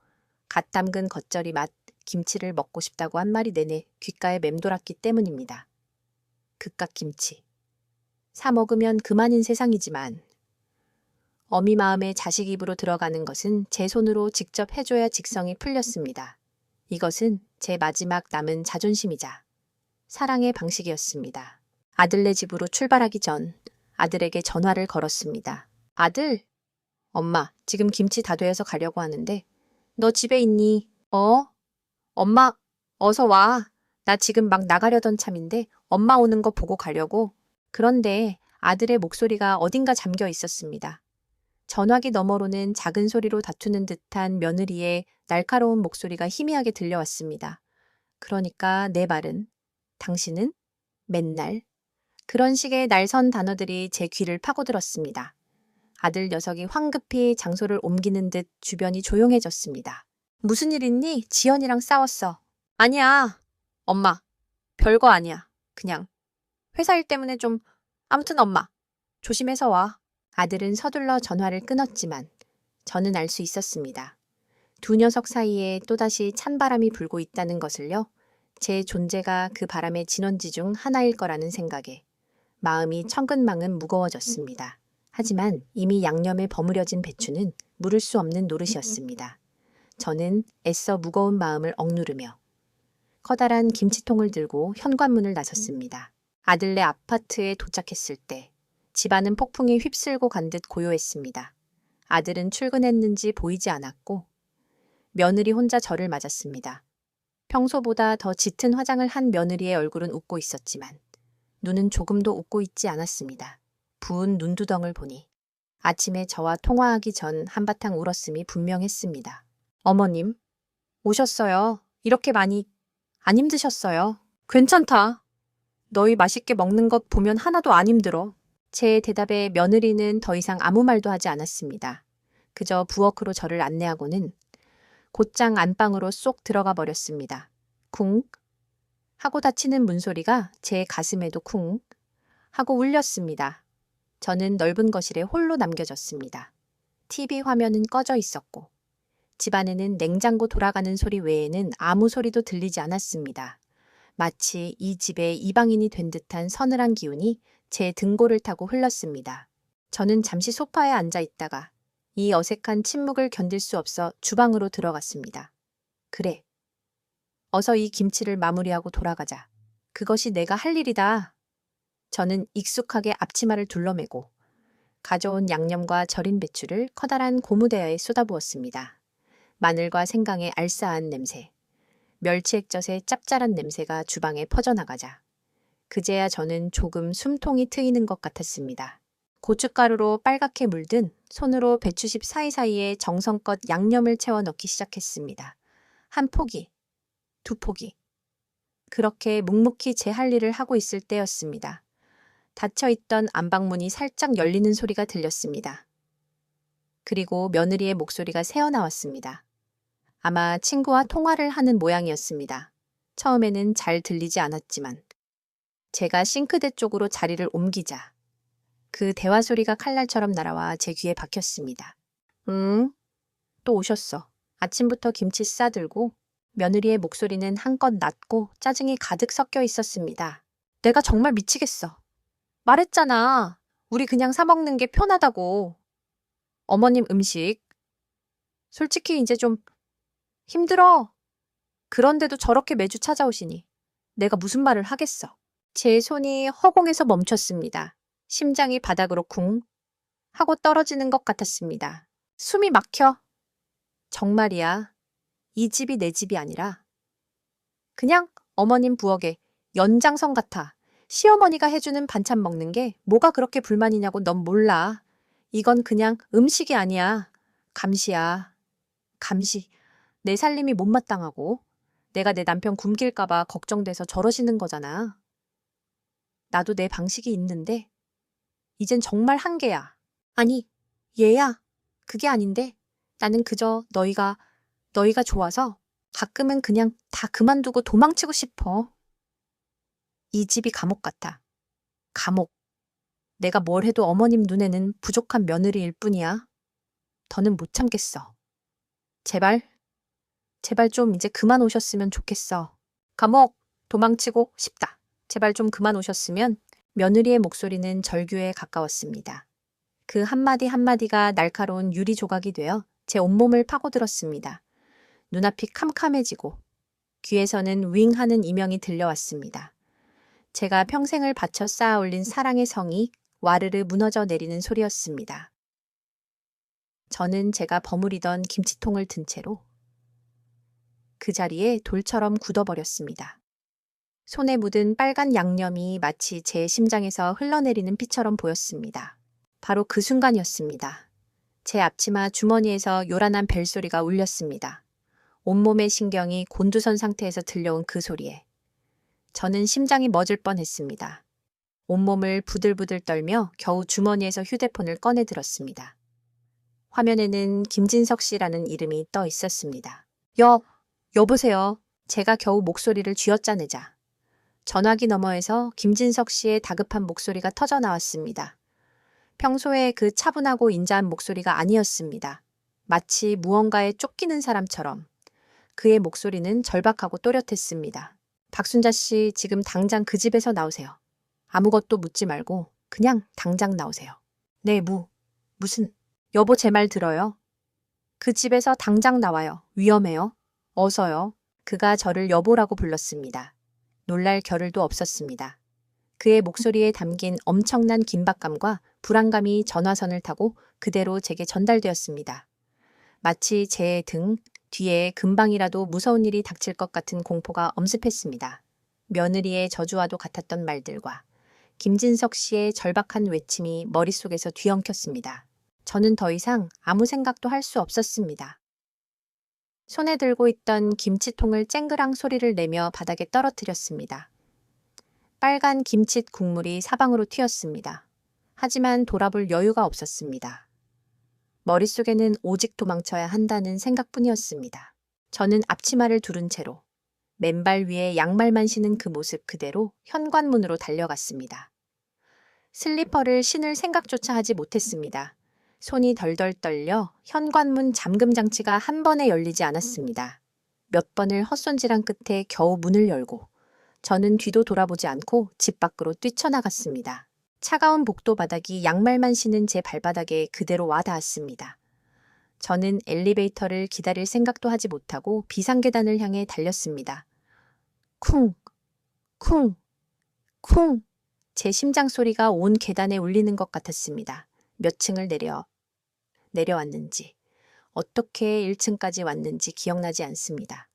S1: 갓 담근 겉절이 맛 김치를 먹고 싶다고 한 마리 내내 귓가에 맴돌았기 때문입니다. 그깟 김치. 사 먹으면 그만인 세상이지만 어미 마음에 자식 입으로 들어가는 것은 제 손으로 직접 해줘야 직성이 풀렸습니다. 이것은 제 마지막 남은 자존심이자 사랑의 방식이었습니다. 아들네 집으로 출발하기 전 아들에게 전화를 걸었습니다. 아들, 엄마, 지금 김치 다 되어서 가려고 하는데 너 집에 있니? 엄마, 어서 와. 나 지금 막 나가려던 참인데 엄마 오는 거 보고 가려고. 그런데 아들의 목소리가 어딘가 잠겨 있었습니다. 전화기 너머로는 작은 소리로 다투는 듯한 며느리의 날카로운 목소리가 희미하게 들려왔습니다. 그러니까 내 말은, 당신은, 맨날, 그런 식의 날선 단어들이 제 귀를 파고들었습니다. 아들 녀석이 황급히 장소를 옮기는 듯 주변이 조용해졌습니다. 무슨 일 있니? 지연이랑 싸웠어. 아니야. 엄마, 별거 아니야. 그냥 회사 일 때문에 좀, 아무튼 엄마, 조심해서 와. 아들은 서둘러 전화를 끊었지만 저는 알 수 있었습니다. 두 녀석 사이에 또다시 찬바람이 불고 있다는 것을요. 제 존재가 그 바람의 진원지 중 하나일 거라는 생각에 마음이 천근만근 무거워졌습니다. 하지만 이미 양념에 버무려진 배추는 물을 수 없는 노릇이었습니다. 저는 애써 무거운 마음을 억누르며 커다란 김치통을 들고 현관문을 나섰습니다. 아들네 아파트에 도착했을 때 집안은 폭풍이 휩쓸고 간 듯 고요했습니다. 아들은 출근했는지 보이지 않았고 며느리 혼자 저를 맞았습니다. 평소보다 더 짙은 화장을 한 며느리의 얼굴은 웃고 있었지만 눈은 조금도 웃고 있지 않았습니다. 부은 눈두덩을 보니 아침에 저와 통화하기 전 한바탕 울었음이 분명했습니다. 어머님, 오셨어요. 이렇게 많이 안 힘드셨어요. 괜찮다. 너희 맛있게 먹는 것 보면 하나도 안 힘들어. 제 대답에 며느리는 더 이상 아무 말도 하지 않았습니다. 그저 부엌으로 저를 안내하고는 곧장 안방으로 쏙 들어가 버렸습니다. 쿵 하고 닫히는 문소리가 제 가슴에도 쿵 하고 울렸습니다. 저는 넓은 거실에 홀로 남겨졌습니다. TV 화면은 꺼져 있었고 집안에는 냉장고 돌아가는 소리 외에는 아무 소리도 들리지 않았습니다. 마치 이 집의 이방인이 된 듯한 서늘한 기운이 제 등골을 타고 흘렀습니다. 저는 잠시 소파에 앉아 있다가 이 어색한 침묵을 견딜 수 없어 주방으로 들어갔습니다. 그래. 어서 이 김치를 마무리하고 돌아가자. 그것이 내가 할 일이다. 저는 익숙하게 앞치마를 둘러매고 가져온 양념과 절인 배추를 커다란 고무대야에 쏟아부었습니다. 마늘과 생강의 알싸한 냄새, 멸치 액젓의 짭짤한 냄새가 주방에 퍼져나가자 그제야 저는 조금 숨통이 트이는 것 같았습니다. 고춧가루로 빨갛게 물든 손으로 배추잎 사이사이에 정성껏 양념을 채워 넣기 시작했습니다. 한 포기, 두 포기. 그렇게 묵묵히 제 할 일을 하고 있을 때였습니다. 닫혀있던 안방문이 살짝 열리는 소리가 들렸습니다. 그리고 며느리의 목소리가 새어나왔습니다. 아마 친구와 통화를 하는 모양이었습니다. 처음에는 잘 들리지 않았지만 제가 싱크대 쪽으로 자리를 옮기자 그 대화 소리가 칼날처럼 날아와 제 귀에 박혔습니다. 응? 또 오셨어. 아침부터 김치 싸들고 며느리의 목소리는 한껏 낮고 짜증이 가득 섞여 있었습니다. 내가 정말 미치겠어. 말했잖아. 우리 그냥 사 먹는 게 편하다고. 어머님 음식. 솔직히 이제 좀 힘들어. 그런데도 저렇게 매주 찾아오시니 내가 무슨 말을 하겠어. 제 손이 허공에서 멈췄습니다. 심장이 바닥으로 쿵 하고 떨어지는 것 같았습니다. 숨이 막혀. 정말이야. 이 집이 내 집이 아니라 그냥 어머님 부엌의 연장선 같아. 시어머니가 해주는 반찬 먹는 게 뭐가 그렇게 불만이냐고 넌 몰라. 이건 그냥 음식이 아니야. 감시야. 감시. 내 살림이 못마땅하고 내가 내 남편 굶길까 봐 걱정돼서 저러시는 거잖아. 나도 내 방식이 있는데 이젠 정말 한계야. 아니, 얘야. 그게 아닌데 나는 그저 너희가 좋아서 가끔은 그냥 다 그만두고 도망치고 싶어. 이 집이 감옥 같아. 감옥. 내가 뭘 해도 어머님 눈에는 부족한 며느리일 뿐이야. 더는 못 참겠어. 제발 좀 이제 그만 오셨으면 좋겠어. 감옥, 도망치고 싶다. 제발 좀 그만 오셨으면. 며느리의 목소리는 절규에 가까웠습니다. 그 한마디 한마디가 날카로운 유리 조각이 되어 제 온몸을 파고들었습니다. 눈앞이 캄캄해지고 귀에서는 윙 하는 이명이 들려왔습니다. 제가 평생을 바쳐 쌓아 올린 사랑의 성이 와르르 무너져 내리는 소리였습니다. 저는 제가 버무리던 김치통을 든 채로 그 자리에 돌처럼 굳어버렸습니다. 손에 묻은 빨간 양념이 마치 제 심장에서 흘러내리는 피처럼 보였습니다. 바로 그 순간이었습니다. 제 앞치마 주머니에서 요란한 벨소리가 울렸습니다. 온몸의 신경이 곤두선 상태에서 들려온 그 소리에 저는 심장이 멎을 뻔했습니다. 온몸을 부들부들 떨며 겨우 주머니에서 휴대폰을 꺼내 들었습니다. 화면에는 김진석 씨라는 이름이 떠 있었습니다. 여보세요. 제가 겨우 목소리를 쥐어짜내자 전화기 너머에서 김진석 씨의 다급한 목소리가 터져 나왔습니다. 평소에 그 차분하고 인자한 목소리가 아니었습니다. 마치 무언가에 쫓기는 사람처럼 그의 목소리는 절박하고 또렷했습니다. 박순자 씨, 지금 당장 그 집에서 나오세요. 아무것도 묻지 말고 그냥 당장 나오세요. 네, 무슨? 여보 제 말 들어요. 그 집에서 당장 나와요. 위험해요. 어서요. 그가 저를 여보라고 불렀습니다. 놀랄 겨를도 없었습니다. 그의 목소리에 담긴 엄청난 긴박감과 불안감이 전화선을 타고 그대로 제게 전달되었습니다. 마치 제 등 뒤에 금방이라도 무서운 일이 닥칠 것 같은 공포가 엄습했습니다. 며느리의 저주와도 같았던 말들과 김진석 씨의 절박한 외침이 머릿속에서 뒤엉켰습니다. 저는 더 이상 아무 생각도 할 수 없었습니다. 손에 들고 있던 김치통을 쨍그랑 소리를 내며 바닥에 떨어뜨렸습니다. 빨간 김치 국물이 사방으로 튀었습니다. 하지만 돌아볼 여유가 없었습니다. 머릿속에는 오직 도망쳐야 한다는 생각뿐이었습니다. 저는 앞치마를 두른 채로 맨발 위에 양말만 신은 그 모습 그대로 현관문으로 달려갔습니다. 슬리퍼를 신을 생각조차 하지 못했습니다. 손이 덜덜 떨려 현관문 잠금 장치가 한 번에 열리지 않았습니다. 몇 번을 헛손질한 끝에 겨우 문을 열고 저는 뒤도 돌아보지 않고 집 밖으로 뛰쳐나갔습니다. 차가운 복도 바닥이 양말만 신은 제 발바닥에 그대로 와 닿았습니다. 저는 엘리베이터를 기다릴 생각도 하지 못하고 비상계단을 향해 달렸습니다. 쿵, 쿵, 쿵. 제 심장 소리가 온 계단에 울리는 것 같았습니다. 몇 층을 내려왔는지, 어떻게 1층까지 왔는지 기억나지 않습니다.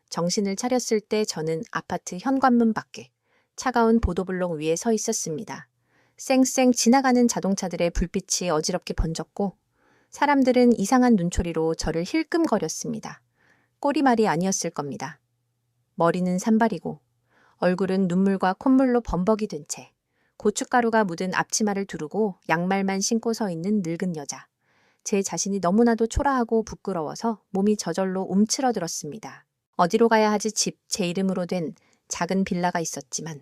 S1: 정신을 차렸을 때 저는 아파트 현관문 밖에 차가운 보도블록 위에 서 있었습니다. 쌩쌩 지나가는 자동차들의 불빛이 어지럽게 번졌고 사람들은 이상한 눈초리로 저를 힐끔거렸습니다. 꼬리말이 아니었을 겁니다. 머리는 산발이고 얼굴은 눈물과 콧물로 범벅이 된 채 고춧가루가 묻은 앞치마를 두르고 양말만 신고 서 있는 늙은 여자. 제 자신이 너무나도 초라하고 부끄러워서 몸이 저절로 움츠러들었습니다. 어디로 가야 하지 제 이름으로 된 작은 빌라가 있었지만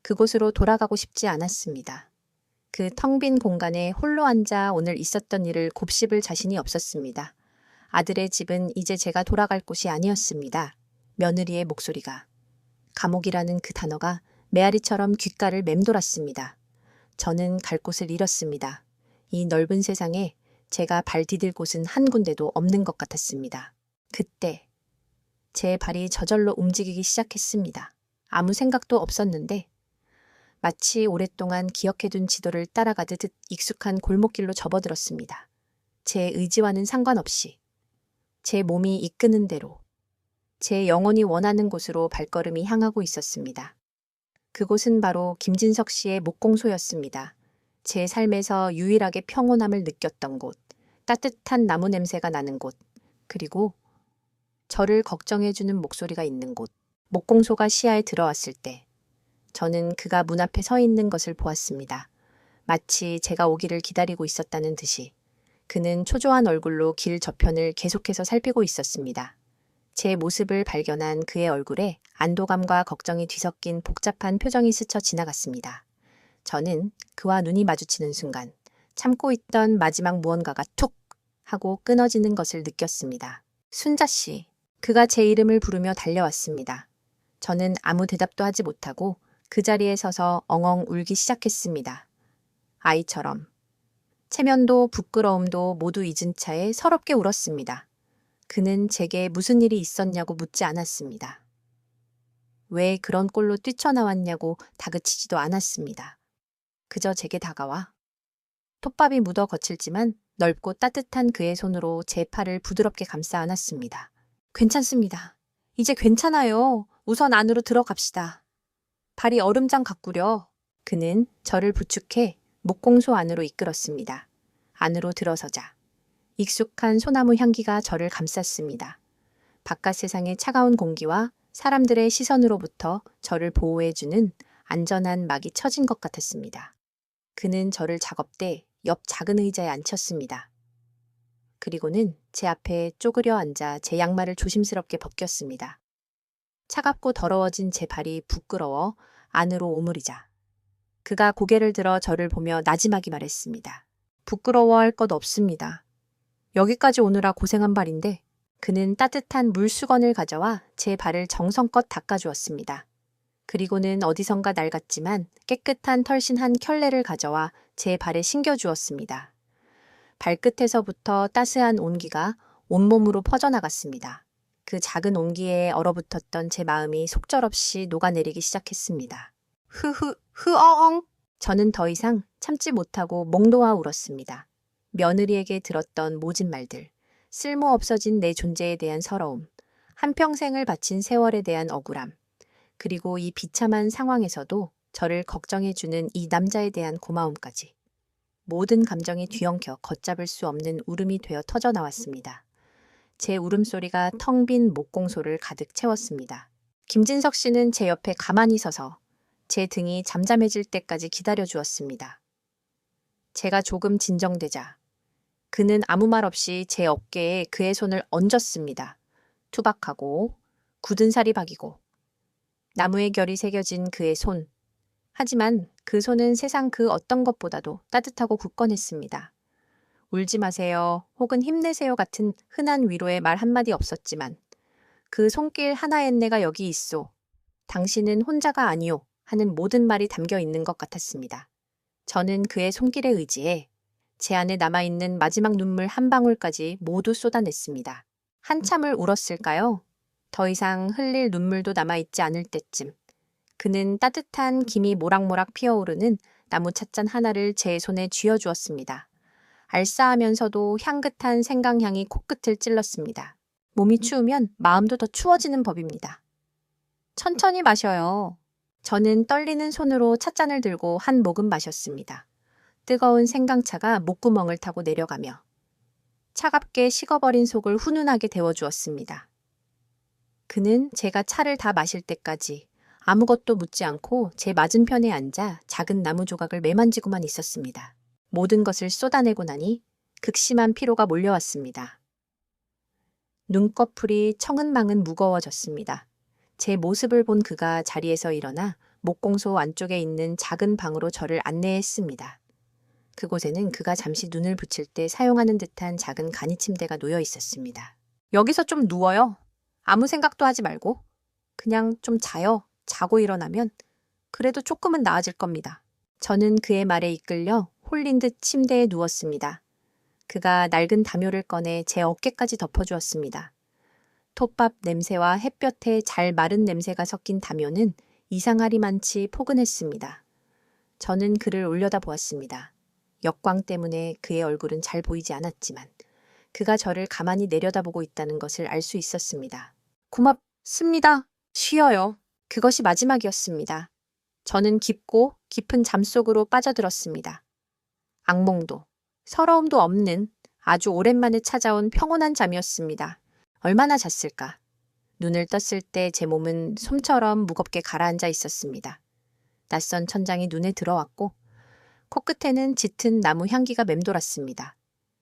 S1: 그곳으로 돌아가고 싶지 않았습니다. 그 텅 빈 공간에 홀로 앉아 오늘 있었던 일을 곱씹을 자신이 없었습니다. 아들의 집은 이제 제가 돌아갈 곳이 아니었습니다. 며느리의 목소리가, 감옥이라는 그 단어가 메아리처럼 귓가를 맴돌았습니다. 저는 갈 곳을 잃었습니다. 이 넓은 세상에 제가 발 디딜 곳은 한 군데도 없는 것 같았습니다. 그때 제 발이 저절로 움직이기 시작했습니다. 아무 생각도 없었는데 마치 오랫동안 기억해둔 지도를 따라가듯 익숙한 골목길로 접어들었습니다. 제 의지와는 상관없이 제 몸이 이끄는 대로 제 영혼이 원하는 곳으로 발걸음이 향하고 있었습니다. 그곳은 바로 김진석 씨의 목공소였습니다. 제 삶에서 유일하게 평온함을 느꼈던 곳, 따뜻한 나무 냄새가 나는 곳, 그리고 저를 걱정해주는 목소리가 있는 곳. 목공소가 시야에 들어왔을 때 저는 그가 문 앞에 서 있는 것을 보았습니다. 마치 제가 오기를 기다리고 있었다는 듯이 그는 초조한 얼굴로 길 저편을 계속해서 살피고 있었습니다. 제 모습을 발견한 그의 얼굴에 안도감과 걱정이 뒤섞인 복잡한 표정이 스쳐 지나갔습니다. 저는 그와 눈이 마주치는 순간 참고 있던 마지막 무언가가 툭 하고 끊어지는 것을 느꼈습니다. 순자 씨, 그가 제 이름을 부르며 달려왔습니다. 저는 아무 대답도 하지 못하고 그 자리에 서서 엉엉 울기 시작했습니다. 아이처럼. 체면도 부끄러움도 모두 잊은 차에 서럽게 울었습니다. 그는 제게 무슨 일이 있었냐고 묻지 않았습니다. 왜 그런 꼴로 뛰쳐나왔냐고 다그치지도 않았습니다. 그저 제게 다가와 톱밥이 묻어 거칠지만 넓고 따뜻한 그의 손으로 제 팔을 부드럽게 감싸 안았습니다. 괜찮습니다. 이제 괜찮아요. 우선 안으로 들어갑시다. 발이 얼음장 가꾸려. 그는 저를 부축해 목공소 안으로 이끌었습니다. 안으로 들어서자 익숙한 소나무 향기가 저를 감쌌습니다. 바깥 세상의 차가운 공기와 사람들의 시선으로부터 저를 보호해주는 안전한 막이 쳐진 것 같았습니다. 그는 저를 작업대 옆 작은 의자에 앉혔습니다. 그리고는 제 앞에 쪼그려 앉아 제 양말을 조심스럽게 벗겼습니다. 차갑고 더러워진 제 발이 부끄러워 안으로 오므리자 그가 고개를 들어 저를 보며 나지막이 말했습니다. 부끄러워할 것 없습니다. 여기까지 오느라 고생한 발인데. 그는 따뜻한 물수건을 가져와 제 발을 정성껏 닦아주었습니다. 그리고는 어디선가 낡았지만 깨끗한 털신 한 켤레를 가져와 제 발에 신겨주었습니다. 발끝에서부터 따스한 온기가 온몸으로 퍼져나갔습니다. 그 작은 온기에 얼어붙었던 제 마음이 속절없이 녹아내리기 시작했습니다. 흐어엉. 저는 더 이상 참지 못하고 목 놓아 울었습니다. 며느리에게 들었던 모진 말들, 쓸모 없어진 내 존재에 대한 서러움, 한평생을 바친 세월에 대한 억울함, 그리고 이 비참한 상황에서도 저를 걱정해주는 이 남자에 대한 고마움까지. 모든 감정이 뒤엉켜 걷잡을 수 없는 울음이 되어 터져 나왔습니다. 제 울음소리가 텅 빈 목공소를 가득 채웠습니다. 김진석 씨는 제 옆에 가만히 서서 제 등이 잠잠해질 때까지 기다려 주었습니다. 제가 조금 진정되자 그는 아무 말 없이 제 어깨에 그의 손을 얹었습니다. 투박하고 굳은 살이 박이고 나무의 결이 새겨진 그의 손. 하지만 그 손은 세상 그 어떤 것보다도 따뜻하고 굳건했습니다. 울지 마세요 혹은 힘내세요 같은 흔한 위로의 말 한마디 없었지만 그 손길 하나엔 내가 여기 있소. 당신은 혼자가 아니오 하는 모든 말이 담겨 있는 것 같았습니다. 저는 그의 손길에 의지해 제 안에 남아있는 마지막 눈물 한 방울까지 모두 쏟아냈습니다. 한참을 울었을까요? 더 이상 흘릴 눈물도 남아있지 않을 때쯤 그는 따뜻한 김이 모락모락 피어오르는 나무 찻잔 하나를 제 손에 쥐어주었습니다. 알싸하면서도 향긋한 생강향이 코끝을 찔렀습니다. 몸이 추우면 마음도 더 추워지는 법입니다. 천천히 마셔요. 저는 떨리는 손으로 찻잔을 들고 한 모금 마셨습니다. 뜨거운 생강차가 목구멍을 타고 내려가며 차갑게 식어버린 속을 훈훈하게 데워주었습니다. 그는 제가 차를 다 마실 때까지 아무것도 묻지 않고 제 맞은편에 앉아 작은 나무 조각을 매만지고만 있었습니다. 모든 것을 쏟아내고 나니 극심한 피로가 몰려왔습니다. 눈꺼풀이 청은망은 무거워졌습니다. 제 모습을 본 그가 자리에서 일어나 목공소 안쪽에 있는 작은 방으로 저를 안내했습니다. 그곳에는 그가 잠시 눈을 붙일 때 사용하는 듯한 작은 간이 침대가 놓여 있었습니다. 여기서 좀 누워요. 아무 생각도 하지 말고. 그냥 좀 자요. 자고 일어나면 그래도 조금은 나아질 겁니다. 저는 그의 말에 이끌려 홀린 듯 침대에 누웠습니다. 그가 낡은 담요를 꺼내 제 어깨까지 덮어주었습니다. 톱밥 냄새와 햇볕에 잘 마른 냄새가 섞인 담요는 이상하리만치 포근했습니다. 저는 그를 올려다보았습니다. 역광 때문에 그의 얼굴은 잘 보이지 않았지만 그가 저를 가만히 내려다보고 있다는 것을 알 수 있었습니다. 고맙습니다. 쉬어요. 그것이 마지막이었습니다. 저는 깊고 깊은 잠 속으로 빠져들었습니다. 악몽도 서러움도 없는 아주 오랜만에 찾아온 평온한 잠이었습니다. 얼마나 잤을까? 눈을 떴을 때 제 몸은 솜처럼 무겁게 가라앉아 있었습니다. 낯선 천장이 눈에 들어왔고 코끝에는 짙은 나무 향기가 맴돌았습니다.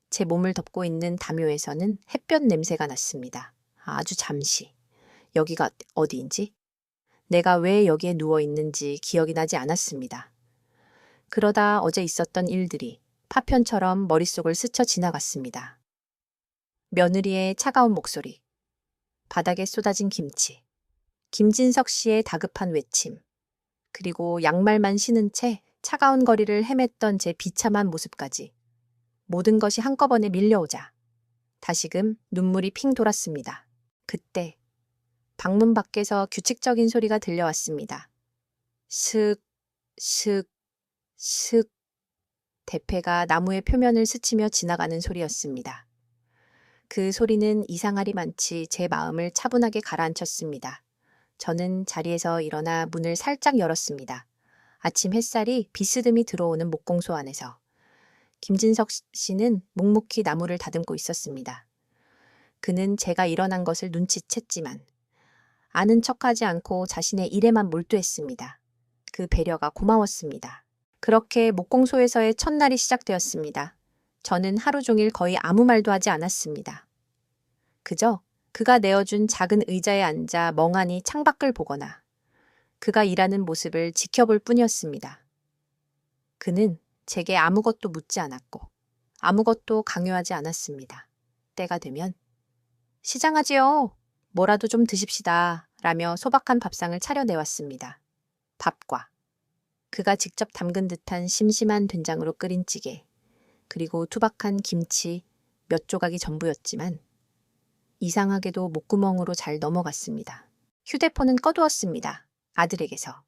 S1: 제 몸을 덮고 있는 담요에서는 햇볕 냄새가 났습니다. 아주 잠시. 여기가 어디인지? 내가 왜 여기에 누워 있는지 기억이 나지 않았습니다. 그러다 어제 있었던 일들이 파편처럼 머릿속을 스쳐 지나갔습니다. 며느리의 차가운 목소리, 바닥에 쏟아진 김치, 김진석 씨의 다급한 외침, 그리고 양말만 신은 채 차가운 거리를 헤맸던 제 비참한 모습까지 모든 것이 한꺼번에 밀려오자 다시금 눈물이 핑 돌았습니다. 그때 방문 밖에서 규칙적인 소리가 들려왔습니다. 슥, 슥, 슥. 대패가 나무의 표면을 스치며 지나가는 소리였습니다. 그 소리는 이상하리만치 제 마음을 차분하게 가라앉혔습니다. 저는 자리에서 일어나 문을 살짝 열었습니다. 아침 햇살이 비스듬히 들어오는 목공소 안에서 김진석 씨는 묵묵히 나무를 다듬고 있었습니다. 그는 제가 일어난 것을 눈치챘지만 아는 척하지 않고 자신의 일에만 몰두했습니다. 그 배려가 고마웠습니다. 그렇게 목공소에서의 첫날이 시작되었습니다. 저는 하루 종일 거의 아무 말도 하지 않았습니다. 그저 그가 내어준 작은 의자에 앉아 멍하니 창밖을 보거나 그가 일하는 모습을 지켜볼 뿐이었습니다. 그는 제게 아무것도 묻지 않았고 아무것도 강요하지 않았습니다. 때가 되면 시장하지요. 뭐라도 좀 드십시다. 라며 소박한 밥상을 차려내왔습니다. 밥과 그가 직접 담근 듯한 심심한 된장으로 끓인 찌개, 그리고 투박한 김치 몇 조각이 전부였지만 이상하게도 목구멍으로 잘 넘어갔습니다. 휴대폰은 꺼두었습니다. 아들에게서.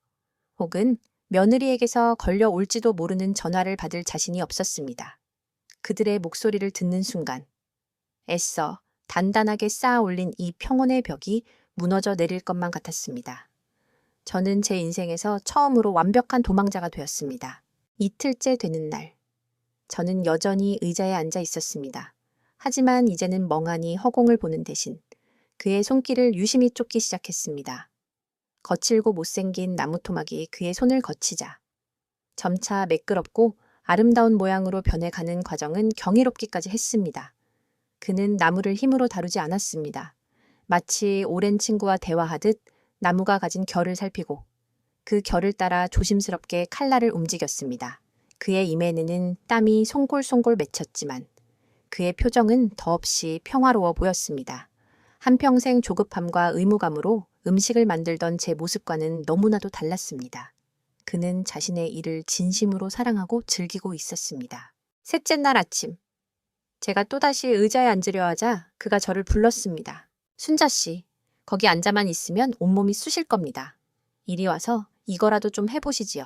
S1: 혹은 며느리에게서 걸려올지도 모르는 전화를 받을 자신이 없었습니다. 그들의 목소리를 듣는 순간 애써 단단하게 쌓아 올린 이 평온의 벽이 무너져 내릴 것만 같았습니다. 저는 제 인생에서 처음으로 완벽한 도망자가 되었습니다. 이틀째 되는 날, 저는 여전히 의자에 앉아 있었습니다. 하지만 이제는 멍하니 허공을 보는 대신 그의 손길을 유심히 쫓기 시작했습니다. 거칠고 못생긴 나무 토막이 그의 손을 거치자 점차 매끄럽고 아름다운 모양으로 변해가는 과정은 경이롭기까지 했습니다. 그는 나무를 힘으로 다루지 않았습니다. 마치 오랜 친구와 대화하듯 나무가 가진 결을 살피고 그 결을 따라 조심스럽게 칼날을 움직였습니다. 그의 이면에는 땀이 송골송골 맺혔지만 그의 표정은 더없이 평화로워 보였습니다. 한평생 조급함과 의무감으로 음식을 만들던 제 모습과는 너무나도 달랐습니다. 그는 자신의 일을 진심으로 사랑하고 즐기고 있었습니다. 셋째 날 아침, 제가 또다시 의자에 앉으려 하자 그가 저를 불렀습니다. 순자 씨, 거기 앉아만 있으면 온몸이 쑤실 겁니다. 이리 와서 이거라도 좀 해보시지요.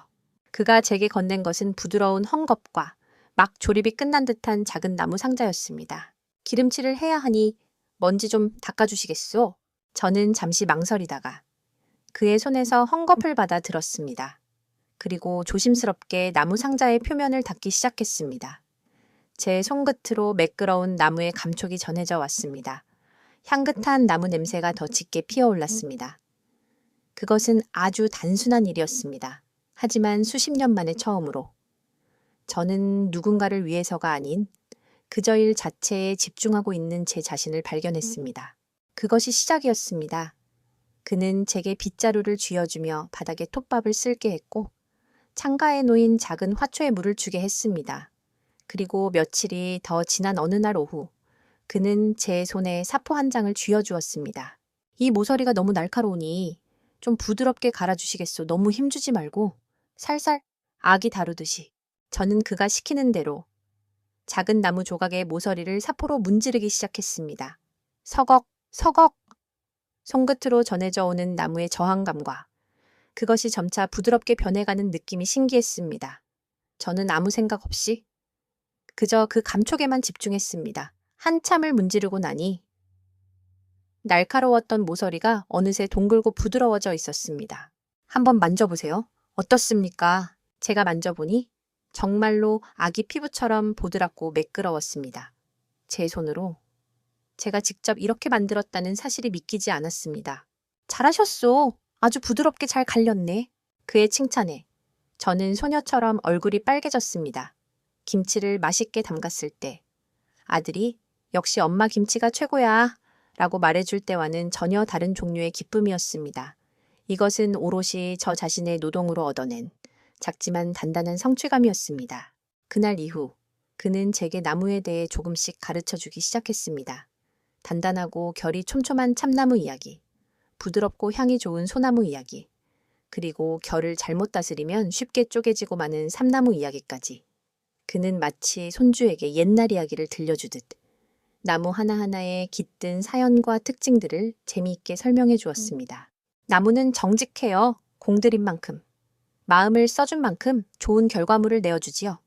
S1: 그가 제게 건넨 것은 부드러운 헝겊과 막 조립이 끝난 듯한 작은 나무 상자였습니다. 기름칠을 해야 하니 먼지 좀 닦아주시겠소? 저는 잠시 망설이다가 그의 손에서 헝겊을 받아 들었습니다. 그리고 조심스럽게 나무 상자의 표면을 닦기 시작했습니다. 제 손끝으로 매끄러운 나무의 감촉이 전해져 왔습니다. 향긋한 나무 냄새가 더 짙게 피어올랐습니다. 그것은 아주 단순한 일이었습니다. 하지만 수십 년 만에 처음으로 저는 누군가를 위해서가 아닌 그저 일 자체에 집중하고 있는 제 자신을 발견했습니다. 그것이 시작이었습니다. 그는 제게 빗자루를 쥐어주며 바닥에 톱밥을 쓸게 했고 창가에 놓인 작은 화초에 물을 주게 했습니다. 그리고 며칠이 더 지난 어느 날 오후 그는 제 손에 사포 한 장을 쥐어주었습니다. 이 모서리가 너무 날카로우니 좀 부드럽게 갈아주시겠소. 너무 힘주지 말고 살살 아기 다루듯이. 저는 그가 시키는 대로 작은 나무 조각의 모서리를 사포로 문지르기 시작했습니다. 서걱, 서걱! 손끝으로 전해져 오는 나무의 저항감과 그것이 점차 부드럽게 변해가는 느낌이 신기했습니다. 저는 아무 생각 없이 그저 그 감촉에만 집중했습니다. 한참을 문지르고 나니 날카로웠던 모서리가 어느새 동글고 부드러워져 있었습니다. 한번 만져보세요. 어떻습니까? 제가 만져보니 정말로 아기 피부처럼 보드랍고 매끄러웠습니다. 제 손으로 제가 직접 이렇게 만들었다는 사실이 믿기지 않았습니다. 잘하셨소. 아주 부드럽게 잘 갈렸네. 그의 칭찬에 저는 소녀처럼 얼굴이 빨개졌습니다. 김치를 맛있게 담갔을 때 아들이 역시 엄마 김치가 최고야 라고 말해줄 때와는 전혀 다른 종류의 기쁨이었습니다. 이것은 오롯이 저 자신의 노동으로 얻어낸 작지만 단단한 성취감이었습니다. 그날 이후 그는 제게 나무에 대해 조금씩 가르쳐주기 시작했습니다. 단단하고 결이 촘촘한 참나무 이야기, 부드럽고 향이 좋은 소나무 이야기, 그리고 결을 잘못 다스리면 쉽게 쪼개지고 마는 삼나무 이야기까지. 그는 마치 손주에게 옛날 이야기를 들려주듯 나무 하나하나의 깃든 사연과 특징들을 재미있게 설명해 주었습니다. 나무는 정직해요. 공들인 만큼. 마음을 써준 만큼 좋은 결과물을 내어주지요.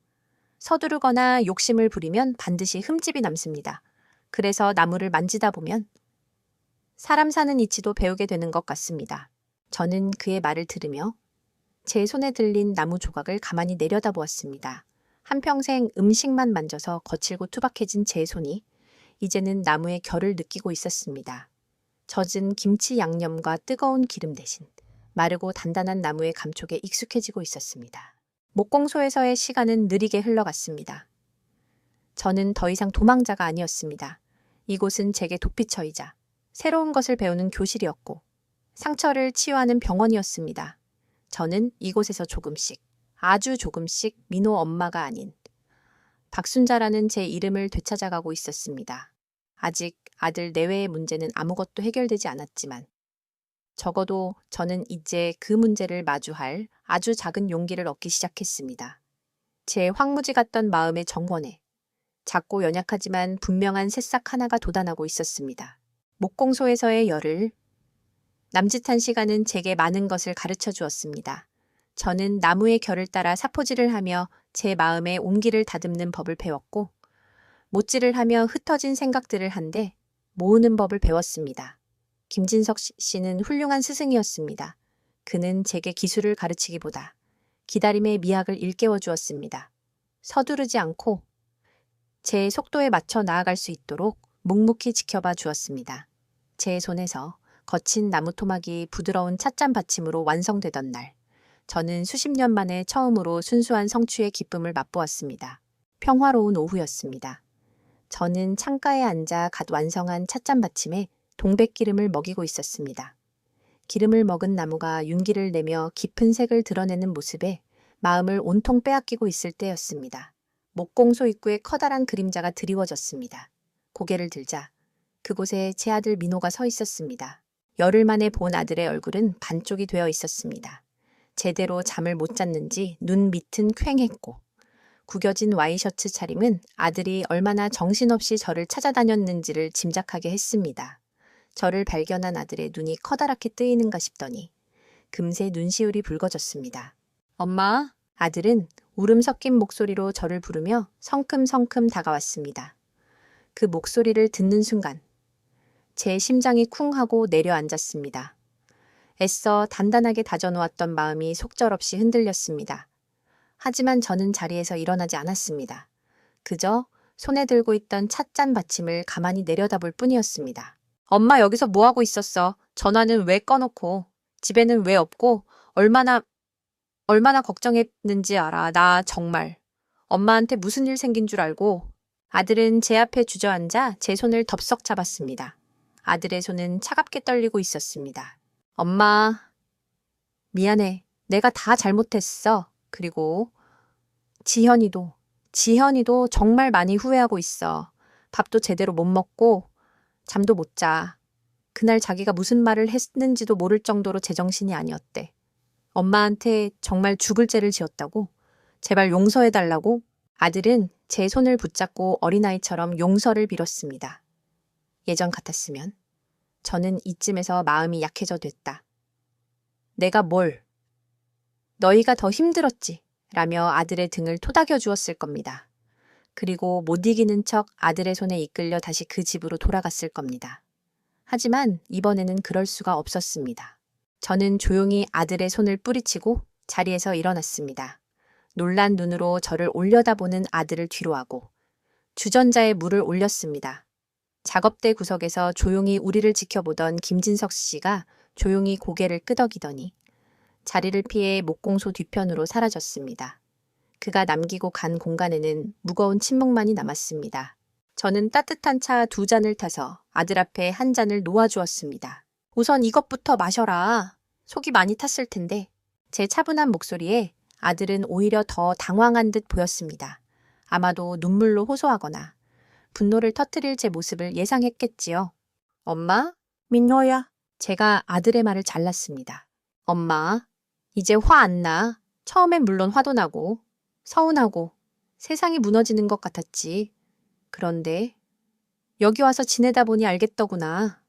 S1: 서두르거나 욕심을 부리면 반드시 흠집이 남습니다. 그래서 나무를 만지다 보면 사람 사는 이치도 배우게 되는 것 같습니다. 저는 그의 말을 들으며 제 손에 들린 나무 조각을 가만히 내려다보았습니다. 한평생 음식만 만져서 거칠고 투박해진 제 손이 이제는 나무의 결을 느끼고 있었습니다. 젖은 김치 양념과 뜨거운 기름 대신 마르고 단단한 나무의 감촉에 익숙해지고 있었습니다. 목공소에서의 시간은 느리게 흘러갔습니다. 저는 더 이상 도망자가 아니었습니다. 이곳은 제게 도피처이자 새로운 것을 배우는 교실이었고 상처를 치유하는 병원이었습니다. 저는 이곳에서 조금씩, 아주 조금씩 민호 엄마가 아닌 박순자라는 제 이름을 되찾아가고 있었습니다. 아직 아들 내외의 문제는 아무것도 해결되지 않았지만 적어도 저는 이제 그 문제를 마주할 아주 작은 용기를 얻기 시작했습니다. 제 황무지 같던 마음의 정원에 작고 연약하지만 분명한 새싹 하나가 돋아나고 있었습니다. 목공소에서의 열을 남짓한 시간은 제게 많은 것을 가르쳐 주었습니다. 저는 나무의 결을 따라 사포질을 하며 제 마음에 온기를 다듬는 법을 배웠고, 못질을 하며 흩어진 생각들을 한데 모으는 법을 배웠습니다. 김진석 씨는 훌륭한 스승이었습니다. 그는 제게 기술을 가르치기보다 기다림의 미학을 일깨워 주었습니다. 서두르지 않고 제 속도에 맞춰 나아갈 수 있도록 묵묵히 지켜봐 주었습니다. 제 손에서 거친 나무 토막이 부드러운 찻잔 받침으로 완성되던 날, 저는 수십 년 만에 처음으로 순수한 성취의 기쁨을 맛보았습니다. 평화로운 오후였습니다. 저는 창가에 앉아 갓 완성한 찻잔 받침에 동백기름을 먹이고 있었습니다. 기름을 먹은 나무가 윤기를 내며 깊은 색을 드러내는 모습에 마음을 온통 빼앗기고 있을 때였습니다. 목공소 입구에 커다란 그림자가 드리워졌습니다. 고개를 들자 그곳에 제 아들 민호가 서 있었습니다. 열흘 만에 본 아들의 얼굴은 반쪽이 되어 있었습니다. 제대로 잠을 못 잤는지 눈 밑은 퀭했고, 구겨진 와이셔츠 차림은 아들이 얼마나 정신없이 저를 찾아다녔는지를 짐작하게 했습니다. 저를 발견한 아들의 눈이 커다랗게 뜨이는가 싶더니 금세 눈시울이 붉어졌습니다. 엄마? 아들은 울음 섞인 목소리로 저를 부르며 성큼성큼 다가왔습니다. 그 목소리를 듣는 순간 제 심장이 쿵 하고 내려앉았습니다. 애써 단단하게 다져놓았던 마음이 속절없이 흔들렸습니다. 하지만 저는 자리에서 일어나지 않았습니다. 그저 손에 들고 있던 찻잔 받침을 가만히 내려다볼 뿐이었습니다. 엄마 여기서 뭐하고 있었어? 전화는 왜 꺼놓고? 집에는 왜 없고? 얼마나 걱정했는지 알아. 나 정말. 엄마한테 무슨 일 생긴 줄 알고. 아들은 제 앞에 주저앉아 제 손을 덥석 잡았습니다. 아들의 손은 차갑게 떨리고 있었습니다. 엄마, 미안해. 내가 다 잘못했어. 그리고 지현이도 정말 많이 후회하고 있어. 밥도 제대로 못 먹고 잠도 못 자. 그날 자기가 무슨 말을 했는지도 모를 정도로 제정신이 아니었대. 엄마한테 정말 죽을 죄를 지었다고? 제발 용서해달라고? 아들은 제 손을 붙잡고 어린아이처럼 용서를 빌었습니다. 예전 같았으면 저는 이쯤에서 마음이 약해져됐다. 내가 뭘? 너희가 더 힘들었지. 라며 아들의 등을 토닥여 주었을 겁니다. 그리고 못 이기는 척 아들의 손에 이끌려 다시 그 집으로 돌아갔을 겁니다. 하지만 이번에는 그럴 수가 없었습니다. 저는 조용히 아들의 손을 뿌리치고 자리에서 일어났습니다. 놀란 눈으로 저를 올려다보는 아들을 뒤로하고 주전자에 물을 올렸습니다. 작업대 구석에서 조용히 우리를 지켜보던 김진석 씨가 조용히 고개를 끄덕이더니 자리를 피해 목공소 뒤편으로 사라졌습니다. 그가 남기고 간 공간에는 무거운 침묵만이 남았습니다. 저는 따뜻한 차 2잔을 타서 아들 앞에 한 잔을 놓아주었습니다. 우선 이것부터 마셔라. 속이 많이 탔을 텐데. 제 차분한 목소리에 아들은 오히려 더 당황한 듯 보였습니다. 아마도 눈물로 호소하거나 분노를 터뜨릴 제 모습을 예상했겠지요. 엄마? 민호야. 제가 아들의 말을 잘랐습니다. 엄마, 이제 화 안 나. 처음엔 물론 화도 나고 서운하고 세상이 무너지는 것 같았지. 그런데 여기 와서 지내다 보니 알겠더구나.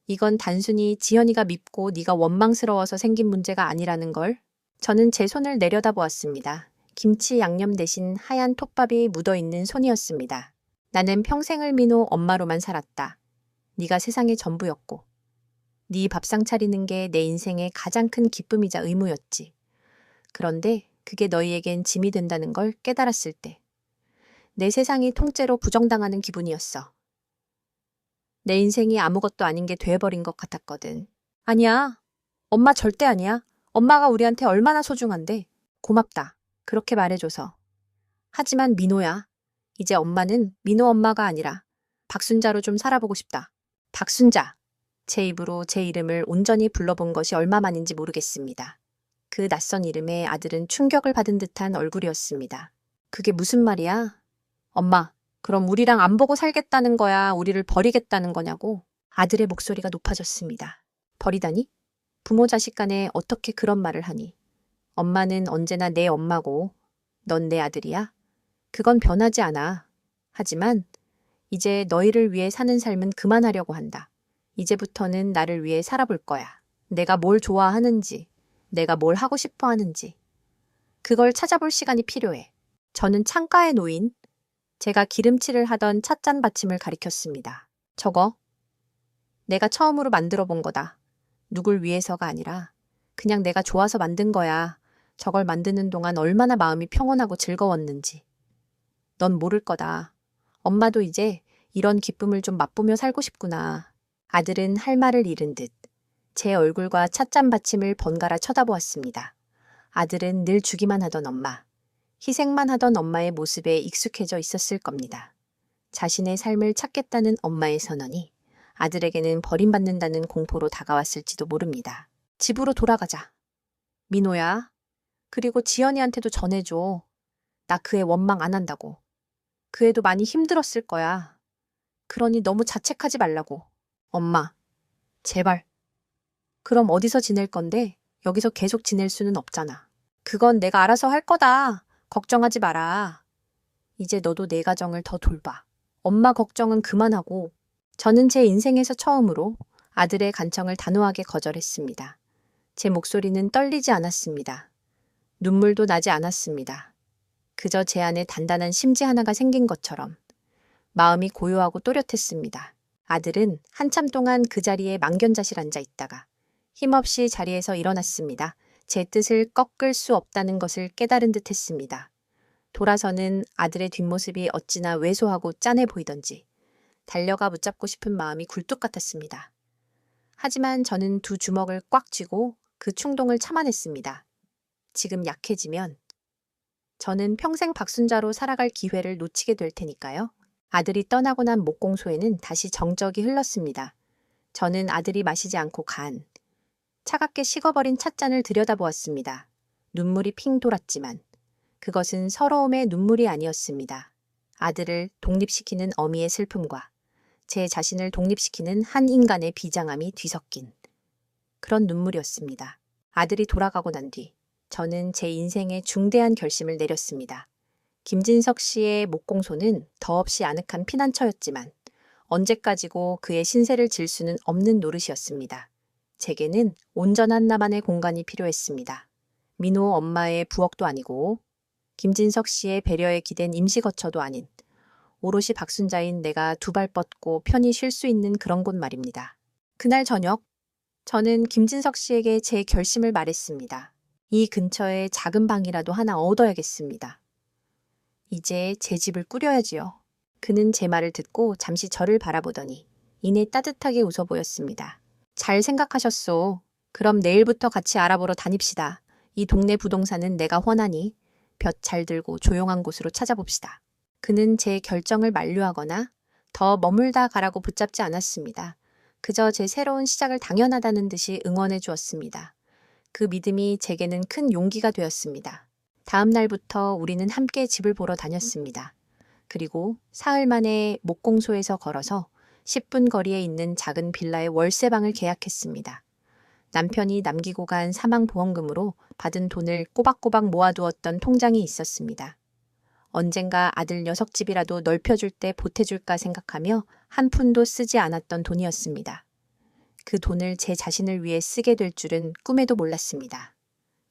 S1: 이건 단순히 지현이가 밉고 네가 원망스러워서 생긴 문제가 아니라는 걸. 저는 제 손을 내려다보았습니다. 김치 양념 대신 하얀 톱밥이 묻어있는 손이었습니다. 나는 평생을 민호 엄마로만 살았다. 네가 세상의 전부였고 네 밥상 차리는 게 내 인생의 가장 큰 기쁨이자 의무였지. 그런데 그게 너희에겐 짐이 된다는 걸 깨달았을 때 내 세상이 통째로 부정당하는 기분이었어. 내 인생이 아무것도 아닌 게 돼버린 것 같았거든. 아니야. 엄마 절대 아니야. 엄마가 우리한테 얼마나 소중한데. 고맙다. 그렇게 말해줘서. 하지만 민호야. 이제 엄마는 민호 엄마가 아니라 박순자로 좀 살아보고 싶다. 박순자. 제 입으로 제 이름을 온전히 불러본 것이 얼마만인지 모르겠습니다. 그 낯선 이름에 아들은 충격을 받은 듯한 얼굴이었습니다. 그게 무슨 말이야? 엄마, 그럼 우리랑 안 보고 살겠다는 거야? 우리를 버리겠다는 거냐고? 아들의 목소리가 높아졌습니다. 버리다니? 부모 자식 간에 어떻게 그런 말을 하니? 엄마는 언제나 내 엄마고 넌 내 아들이야? 그건 변하지 않아. 하지만 이제 너희를 위해 사는 삶은 그만하려고 한다. 이제부터는 나를 위해 살아볼 거야. 내가 뭘 좋아하는지, 내가 뭘 하고 싶어 하는지, 그걸 찾아볼 시간이 필요해. 저는 창가에 놓인 제가 기름칠을 하던 찻잔 받침을 가리켰습니다. 저거 내가 처음으로 만들어 본 거다. 누굴 위해서가 아니라 그냥 내가 좋아서 만든 거야. 저걸 만드는 동안 얼마나 마음이 평온하고 즐거웠는지. 넌 모를 거다. 엄마도 이제 이런 기쁨을 좀 맛보며 살고 싶구나. 아들은 할 말을 잃은 듯 제 얼굴과 찻잔 받침을 번갈아 쳐다보았습니다. 아들은 늘 주기만 하던 엄마, 희생만 하던 엄마의 모습에 익숙해져 있었을 겁니다. 자신의 삶을 찾겠다는 엄마의 선언이 아들에게는 버림받는다는 공포로 다가왔을지도 모릅니다. 집으로 돌아가자. 민호야, 그리고 지연이한테도 전해줘. 나 그 애 원망 안 한다고. 그 애도 많이 힘들었을 거야. 그러니 너무 자책하지 말라고. 엄마, 제발. 그럼 어디서 지낼 건데? 여기서 계속 지낼 수는 없잖아. 그건 내가 알아서 할 거다. 걱정하지 마라. 이제 너도 내 가정을 더 돌봐. 엄마 걱정은 그만하고. 저는 제 인생에서 처음으로 아들의 간청을 단호하게 거절했습니다. 제 목소리는 떨리지 않았습니다. 눈물도 나지 않았습니다. 그저 제 안에 단단한 심지 하나가 생긴 것처럼 마음이 고요하고 또렷했습니다. 아들은 한참 동안 그 자리에 망견자실 앉아 있다가 힘없이 자리에서 일어났습니다. 제 뜻을 꺾을 수 없다는 것을 깨달은 듯 했습니다. 돌아서는 아들의 뒷모습이 어찌나 왜소하고 짠해 보이던지 달려가 붙잡고 싶은 마음이 굴뚝 같았습니다. 하지만 저는 두 주먹을 꽉 쥐고 그 충동을 참아냈습니다. 지금 약해지면 저는 평생 박순자로 살아갈 기회를 놓치게 될 테니까요. 아들이 떠나고 난 목공소에는 다시 정적이 흘렀습니다. 저는 아들이 마시지 않고 간 차갑게 식어버린 찻잔을 들여다보았습니다. 눈물이 핑 돌았지만 그것은 서러움의 눈물이 아니었습니다. 아들을 독립시키는 어미의 슬픔과 제 자신을 독립시키는 한 인간의 비장함이 뒤섞인 그런 눈물이었습니다. 아들이 돌아가고 난 뒤 저는 제 인생의 중대한 결심을 내렸습니다. 김진석 씨의 목공소는 더없이 아늑한 피난처였지만 언제까지고 그의 신세를 질 수는 없는 노릇이었습니다. 제게는 온전한 나만의 공간이 필요했습니다. 민호 엄마의 부엌도 아니고 김진석 씨의 배려에 기댄 임시거처도 아닌 오롯이 박순자인 내가 두 발 뻗고 편히 쉴 수 있는 그런 곳 말입니다. 그날 저녁 저는 김진석 씨에게 제 결심을 말했습니다. 이 근처에 작은 방이라도 하나 얻어야겠습니다. 이제 제 집을 꾸려야지요. 그는 제 말을 듣고 잠시 저를 바라보더니 이내 따뜻하게 웃어 보였습니다. 잘 생각하셨소. 그럼 내일부터 같이 알아보러 다닙시다. 이 동네 부동산은 내가 원하니 볕 잘 들고 조용한 곳으로 찾아봅시다. 그는 제 결정을 만류하거나 더 머물다 가라고 붙잡지 않았습니다. 그저 제 새로운 시작을 당연하다는 듯이 응원해 주었습니다. 그 믿음이 제게는 큰 용기가 되었습니다. 다음 날부터 우리는 함께 집을 보러 다녔습니다. 그리고 사흘 만에 목공소에서 걸어서 10분 거리에 있는 작은 빌라의 월세방을 계약했습니다. 남편이 남기고 간 사망보험금으로 받은 돈을 꼬박꼬박 모아두었던 통장이 있었습니다. 언젠가 아들 녀석집이라도 넓혀줄 때 보태줄까 생각하며 한 푼도 쓰지 않았던 돈이었습니다. 그 돈을 제 자신을 위해 쓰게 될 줄은 꿈에도 몰랐습니다.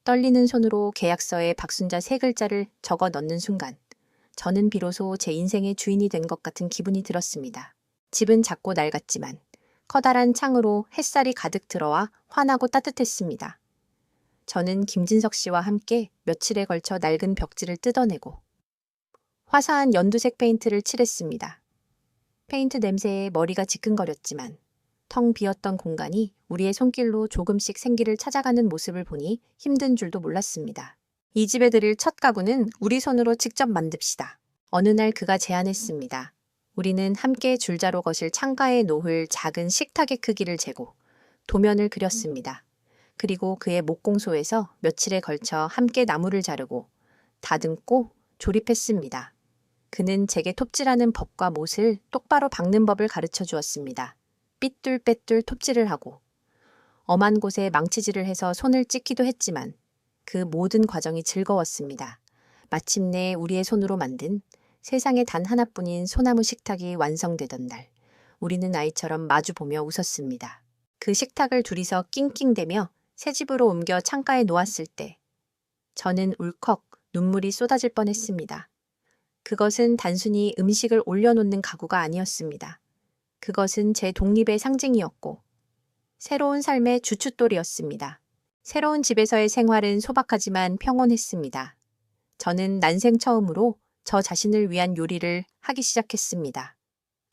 S1: 떨리는 손으로 계약서에 박순자 세 글자를 적어 넣는 순간 저는 비로소 제 인생의 주인이 된 것 같은 기분이 들었습니다. 집은 작고 낡았지만 커다란 창으로 햇살이 가득 들어와 환하고 따뜻했습니다. 저는 김진석 씨와 함께 며칠에 걸쳐 낡은 벽지를 뜯어내고 화사한 연두색 페인트를 칠했습니다. 페인트 냄새에 머리가 지끈거렸지만 텅 비었던 공간이 우리의 손길로 조금씩 생기를 찾아가는 모습을 보니 힘든 줄도 몰랐습니다. 이 집에 들일 첫 가구는 우리 손으로 직접 만듭시다. 어느 날 그가 제안했습니다. 우리는 함께 줄자로 거실 창가에 놓을 작은 식탁의 크기를 재고 도면을 그렸습니다. 그리고 그의 목공소에서 며칠에 걸쳐 함께 나무를 자르고 다듬고 조립했습니다. 그는 제게 톱질하는 법과 못을 똑바로 박는 법을 가르쳐 주었습니다. 삐뚤빼뚤 톱질을 하고 엄한 곳에 망치질을 해서 손을 찢기도 했지만 그 모든 과정이 즐거웠습니다. 마침내 우리의 손으로 만든 세상에 단 하나뿐인 소나무 식탁이 완성되던 날, 우리는 아이처럼 마주보며 웃었습니다. 그 식탁을 둘이서 낑낑대며 새 집으로 옮겨 창가에 놓았을 때 저는 울컥 눈물이 쏟아질 뻔했습니다. 그것은 단순히 음식을 올려놓는 가구가 아니었습니다. 그것은 제 독립의 상징이었고 새로운 삶의 주춧돌이었습니다. 새로운 집에서의 생활은 소박하지만 평온했습니다. 저는 난생 처음으로 저 자신을 위한 요리를 하기 시작했습니다.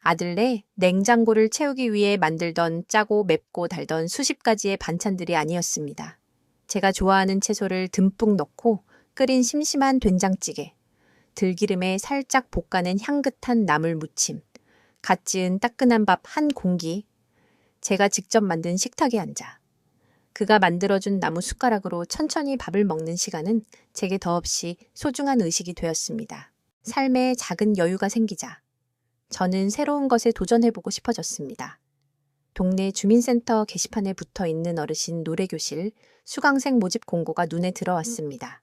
S1: 아들네 냉장고를 채우기 위해 만들던 짜고 맵고 달던 수십 가지의 반찬들이 아니었습니다. 제가 좋아하는 채소를 듬뿍 넣고 끓인 심심한 된장찌개, 들기름에 살짝 볶아낸 향긋한 나물 무침, 갓 지은 따끈한 밥 한 공기, 제가 직접 만든 식탁에 앉아 그가 만들어준 나무 숟가락으로 천천히 밥을 먹는 시간은 제게 더없이 소중한 의식이 되었습니다. 삶에 작은 여유가 생기자 저는 새로운 것에 도전해보고 싶어졌습니다. 동네 주민센터 게시판에 붙어 있는 어르신 노래교실 수강생 모집 공고가 눈에 들어왔습니다.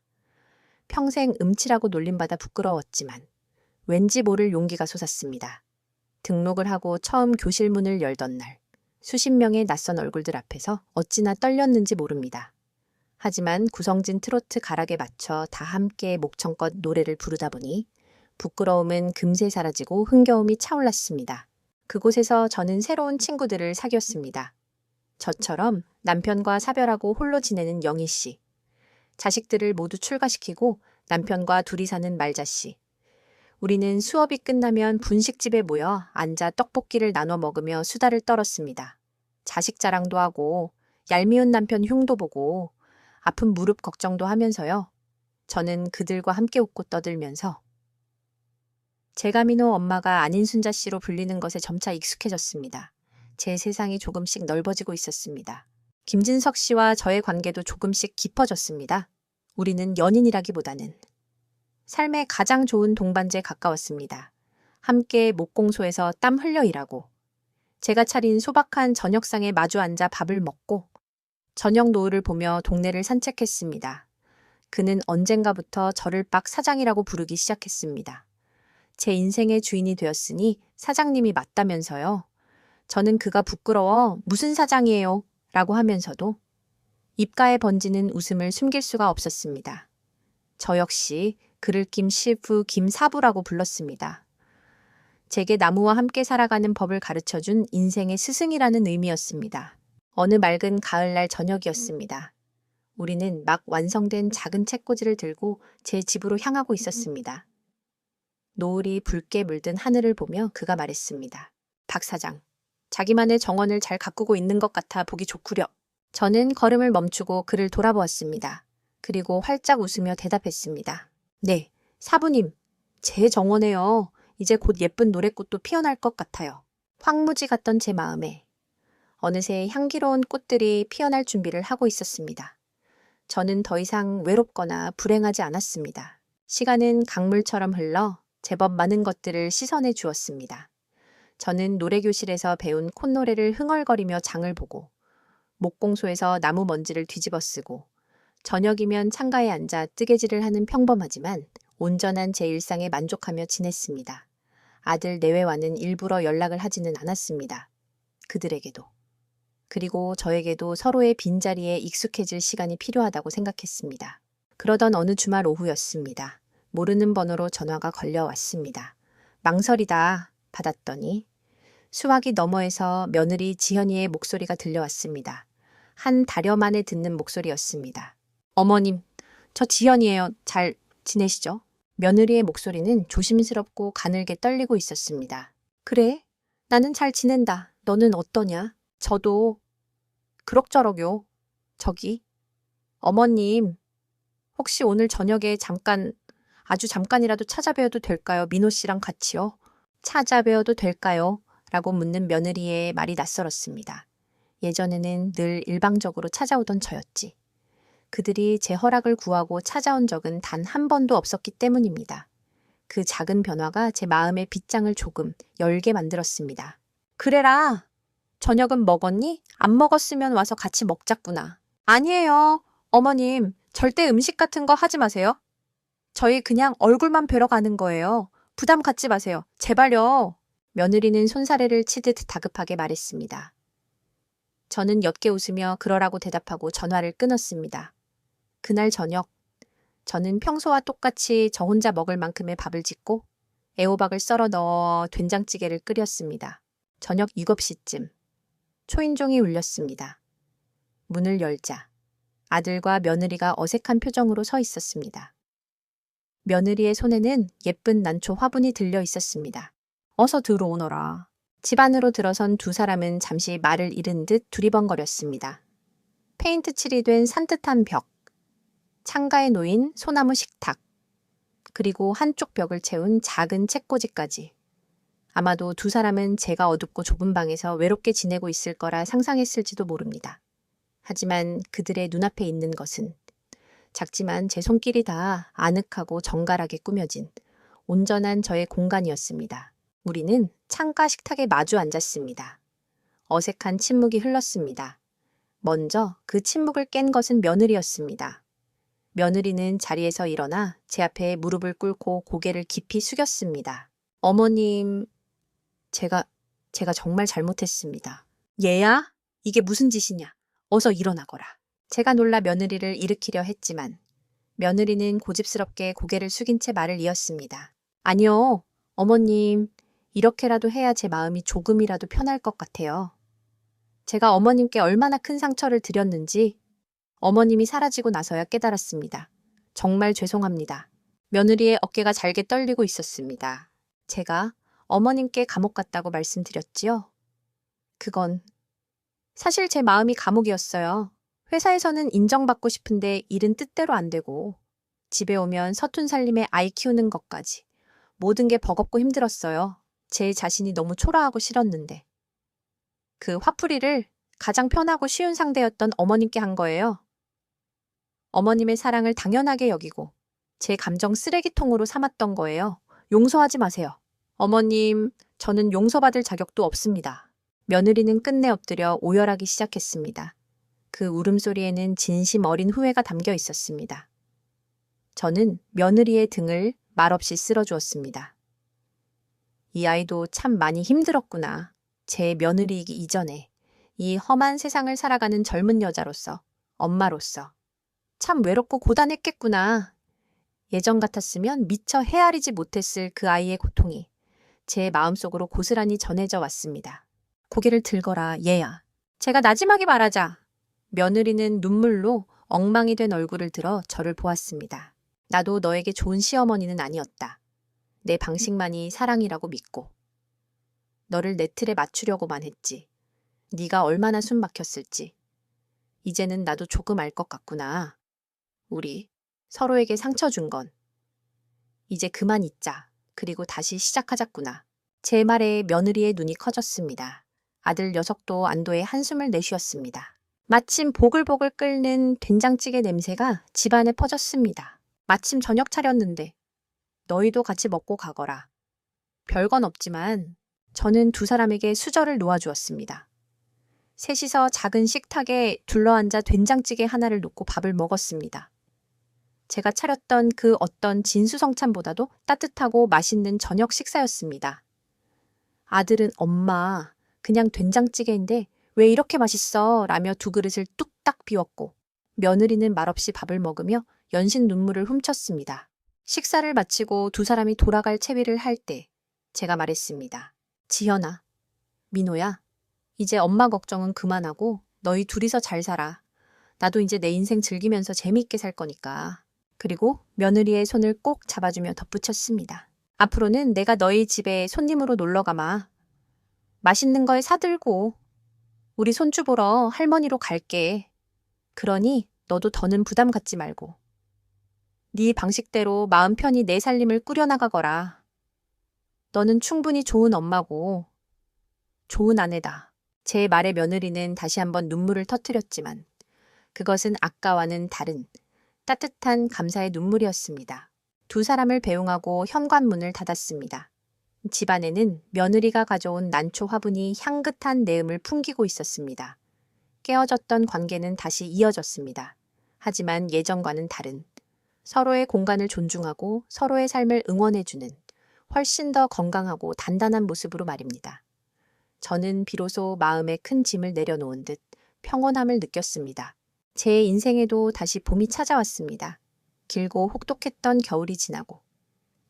S1: 평생 음치라고 놀림받아 부끄러웠지만 왠지 모를 용기가 솟았습니다. 등록을 하고 처음 교실 문을 열던 날 수십 명의 낯선 얼굴들 앞에서 어찌나 떨렸는지 모릅니다. 하지만 구성진 트로트 가락에 맞춰 다 함께 목청껏 노래를 부르다 보니 부끄러움은 금세 사라지고 흥겨움이 차올랐습니다. 그곳에서 저는 새로운 친구들을 사귀었습니다. 저처럼 남편과 사별하고 홀로 지내는 영희 씨, 자식들을 모두 출가시키고 남편과 둘이 사는 말자 씨. 우리는 수업이 끝나면 분식집에 모여 앉아 떡볶이를 나눠 먹으며 수다를 떨었습니다. 자식 자랑도 하고 얄미운 남편 흉도 보고 아픈 무릎 걱정도 하면서요. 저는 그들과 함께 웃고 떠들면서 제가민호 엄마가 안인순자 씨로 불리는 것에 점차 익숙해졌습니다. 제 세상이 조금씩 넓어지고 있었습니다. 김진석 씨와 저의 관계도 조금씩 깊어졌습니다. 우리는 연인이라기보다는 삶의 가장 좋은 동반자에 가까웠습니다. 함께 목공소에서 땀 흘려 일하고 제가 차린 소박한 저녁상에 마주 앉아 밥을 먹고 저녁 노을을 보며 동네를 산책했습니다. 그는 언젠가부터 저를 박 사장이라고 부르기 시작했습니다. 제 인생의 주인이 되었으니 사장님이 맞다면서요. 저는 그가 부끄러워 무슨 사장이에요? 라고 하면서도 입가에 번지는 웃음을 숨길 수가 없었습니다. 저 역시 그를 김시부 김사부라고 불렀습니다. 제게 나무와 함께 살아가는 법을 가르쳐준 인생의 스승이라는 의미였습니다. 어느 맑은 가을날 저녁이었습니다. 우리는 막 완성된 작은 책꽂이를 들고 제 집으로 향하고 있었습니다. 노을이 붉게 물든 하늘을 보며 그가 말했습니다. 박 사장, 자기만의 정원을 잘 가꾸고 있는 것 같아 보기 좋구려. 저는 걸음을 멈추고 그를 돌아보았습니다. 그리고 활짝 웃으며 대답했습니다. 네, 사부님, 제 정원에요. 이제 곧 예쁜 노래꽃도 피어날 것 같아요. 황무지 같던 제 마음에 어느새 향기로운 꽃들이 피어날 준비를 하고 있었습니다. 저는 더 이상 외롭거나 불행하지 않았습니다. 시간은 강물처럼 흘러 제법 많은 것들을 씻어내 주었습니다. 저는 노래교실에서 배운 콧노래를 흥얼거리며 장을 보고 목공소에서 나무 먼지를 뒤집어 쓰고 저녁이면 창가에 앉아 뜨개질을 하는 평범하지만 온전한 제 일상에 만족하며 지냈습니다. 아들 내외와는 일부러 연락을 하지는 않았습니다. 그들에게도. 그리고 저에게도 서로의 빈자리에 익숙해질 시간이 필요하다고 생각했습니다. 그러던 어느 주말 오후였습니다. 모르는 번호로 전화가 걸려왔습니다. 망설이다 받았더니 수화기 너머에서 며느리 지현이의 목소리가 들려왔습니다. 한 달여 만에 듣는 목소리였습니다. 어머님, 저 지현이에요. 잘 지내시죠? 며느리의 목소리는 조심스럽고 가늘게 떨리고 있었습니다. 그래? 나는 잘 지낸다. 너는 어떠냐? 저도 그럭저럭요. 저기, 어머님, 혹시 오늘 저녁에 아주 잠깐이라도 찾아뵈어도 될까요? 민호 씨랑 같이요. 찾아뵈어도 될까요? 라고 묻는 며느리의 말이 낯설었습니다. 예전에는 늘 일방적으로 찾아오던 저였지. 그들이 제 허락을 구하고 찾아온 적은 단 한 번도 없었기 때문입니다. 그 작은 변화가 제 마음의 빗장을 조금 열게 만들었습니다. 그래라. 저녁은 먹었니? 안 먹었으면 와서 같이 먹자꾸나. 아니에요. 어머님, 절대 음식 같은 거 하지 마세요. 저희 그냥 얼굴만 뵈러 가는 거예요. 부담 갖지 마세요. 제발요. 며느리는 손사래를 치듯 다급하게 말했습니다. 저는 옅게 웃으며 그러라고 대답하고 전화를 끊었습니다. 그날 저녁 저는 평소와 똑같이 저 혼자 먹을 만큼의 밥을 짓고 애호박을 썰어 넣어 된장찌개를 끓였습니다. 저녁 7시쯤 초인종이 울렸습니다. 문을 열자 아들과 며느리가 어색한 표정으로 서 있었습니다. 며느리의 손에는 예쁜 난초 화분이 들려 있었습니다. 어서 들어오너라. 집 안으로 들어선 두 사람은 잠시 말을 잃은 듯 두리번거렸습니다. 페인트 칠이 된 산뜻한 벽, 창가에 놓인 소나무 식탁, 그리고 한쪽 벽을 채운 작은 책꽂이까지. 아마도 두 사람은 제가 어둡고 좁은 방에서 외롭게 지내고 있을 거라 상상했을지도 모릅니다. 하지만 그들의 눈앞에 있는 것은 작지만 제 손길이 다 아늑하고 정갈하게 꾸며진 온전한 저의 공간이었습니다. 우리는 창가 식탁에 마주 앉았습니다. 어색한 침묵이 흘렀습니다. 먼저 그 침묵을 깬 것은 며느리였습니다. 며느리는 자리에서 일어나 제 앞에 무릎을 꿇고 고개를 깊이 숙였습니다. 어머님, 제가 정말 잘못했습니다. 얘야? 이게 무슨 짓이냐? 어서 일어나거라. 제가 놀라 며느리를 일으키려 했지만 며느리는 고집스럽게 고개를 숙인 채 말을 이었습니다. 아니요, 어머님, 이렇게라도 해야 제 마음이 조금이라도 편할 것 같아요. 제가 어머님께 얼마나 큰 상처를 드렸는지 어머님이 사라지고 나서야 깨달았습니다. 정말 죄송합니다. 며느리의 어깨가 잘게 떨리고 있었습니다. 제가 어머님께 감옥 갔다고 말씀드렸지요? 그건 사실 제 마음이 감옥이었어요. 회사에서는 인정받고 싶은데 일은 뜻대로 안 되고 집에 오면 서툰 살림에 아이 키우는 것까지 모든 게 버겁고 힘들었어요. 제 자신이 너무 초라하고 싫었는데 그 화풀이를 가장 편하고 쉬운 상대였던 어머님께 한 거예요. 어머님의 사랑을 당연하게 여기고 제 감정 쓰레기통으로 삼았던 거예요. 용서하지 마세요. 어머님, 저는 용서받을 자격도 없습니다. 며느리는 끝내 엎드려 오열하기 시작했습니다. 그 울음소리에는 진심 어린 후회가 담겨 있었습니다. 저는 며느리의 등을 말없이 쓸어주었습니다. 이 아이도 참 많이 힘들었구나. 제 며느리이기 이전에 이 험한 세상을 살아가는 젊은 여자로서, 엄마로서 참 외롭고 고단했겠구나. 예전 같았으면 미처 헤아리지 못했을 그 아이의 고통이 제 마음속으로 고스란히 전해져 왔습니다. 고개를 들거라, 얘야. 제가 나지막이 말하자. 며느리는 눈물로 엉망이 된 얼굴을 들어 저를 보았습니다. 나도 너에게 좋은 시어머니는 아니었다. 내 방식만이 사랑이라고 믿고 너를 내 틀에 맞추려고만 했지. 네가 얼마나 숨 막혔을지. 이제는 나도 조금 알 것 같구나. 우리 서로에게 상처 준 건 이제 그만 잊자. 그리고 다시 시작하자꾸나. 제 말에 며느리의 눈이 커졌습니다. 아들 녀석도 안도의 한숨을 내쉬었습니다. 마침 보글보글 끓는 된장찌개 냄새가 집안에 퍼졌습니다. 마침 저녁 차렸는데 너희도 같이 먹고 가거라. 별건 없지만 저는 두 사람에게 수저를 놓아주었습니다. 셋이서 작은 식탁에 둘러앉아 된장찌개 하나를 놓고 밥을 먹었습니다. 제가 차렸던 그 어떤 진수성찬보다도 따뜻하고 맛있는 저녁 식사였습니다. 아들은 엄마, 그냥 된장찌개인데 왜 이렇게 맛있어? 라며 두 그릇을 뚝딱 비웠고 며느리는 말없이 밥을 먹으며 연신 눈물을 훔쳤습니다. 식사를 마치고 두 사람이 돌아갈 채비를 할 때 제가 말했습니다. 지현아, 민호야, 이제 엄마 걱정은 그만하고 너희 둘이서 잘 살아. 나도 이제 내 인생 즐기면서 재미있게 살 거니까. 그리고 며느리의 손을 꼭 잡아주며 덧붙였습니다. 앞으로는 내가 너희 집에 손님으로 놀러가마. 맛있는 걸 사들고 우리 손주 보러 할머니로 갈게. 그러니 너도 더는 부담 갖지 말고 네 방식대로 마음 편히 내 살림을 꾸려나가거라. 너는 충분히 좋은 엄마고 좋은 아내다. 제 말에 며느리는 다시 한번 눈물을 터뜨렸지만 그것은 아까와는 다른 따뜻한 감사의 눈물이었습니다. 두 사람을 배웅하고 현관문을 닫았습니다. 집안에는 며느리가 가져온 난초 화분이 향긋한 내음을 풍기고 있었습니다. 깨어졌던 관계는 다시 이어졌습니다. 하지만 예전과는 다른 서로의 공간을 존중하고 서로의 삶을 응원해주는 훨씬 더 건강하고 단단한 모습으로 말입니다. 저는 비로소 마음에 큰 짐을 내려놓은 듯 평온함을 느꼈습니다. 제 인생에도 다시 봄이 찾아왔습니다. 길고 혹독했던 겨울이 지나고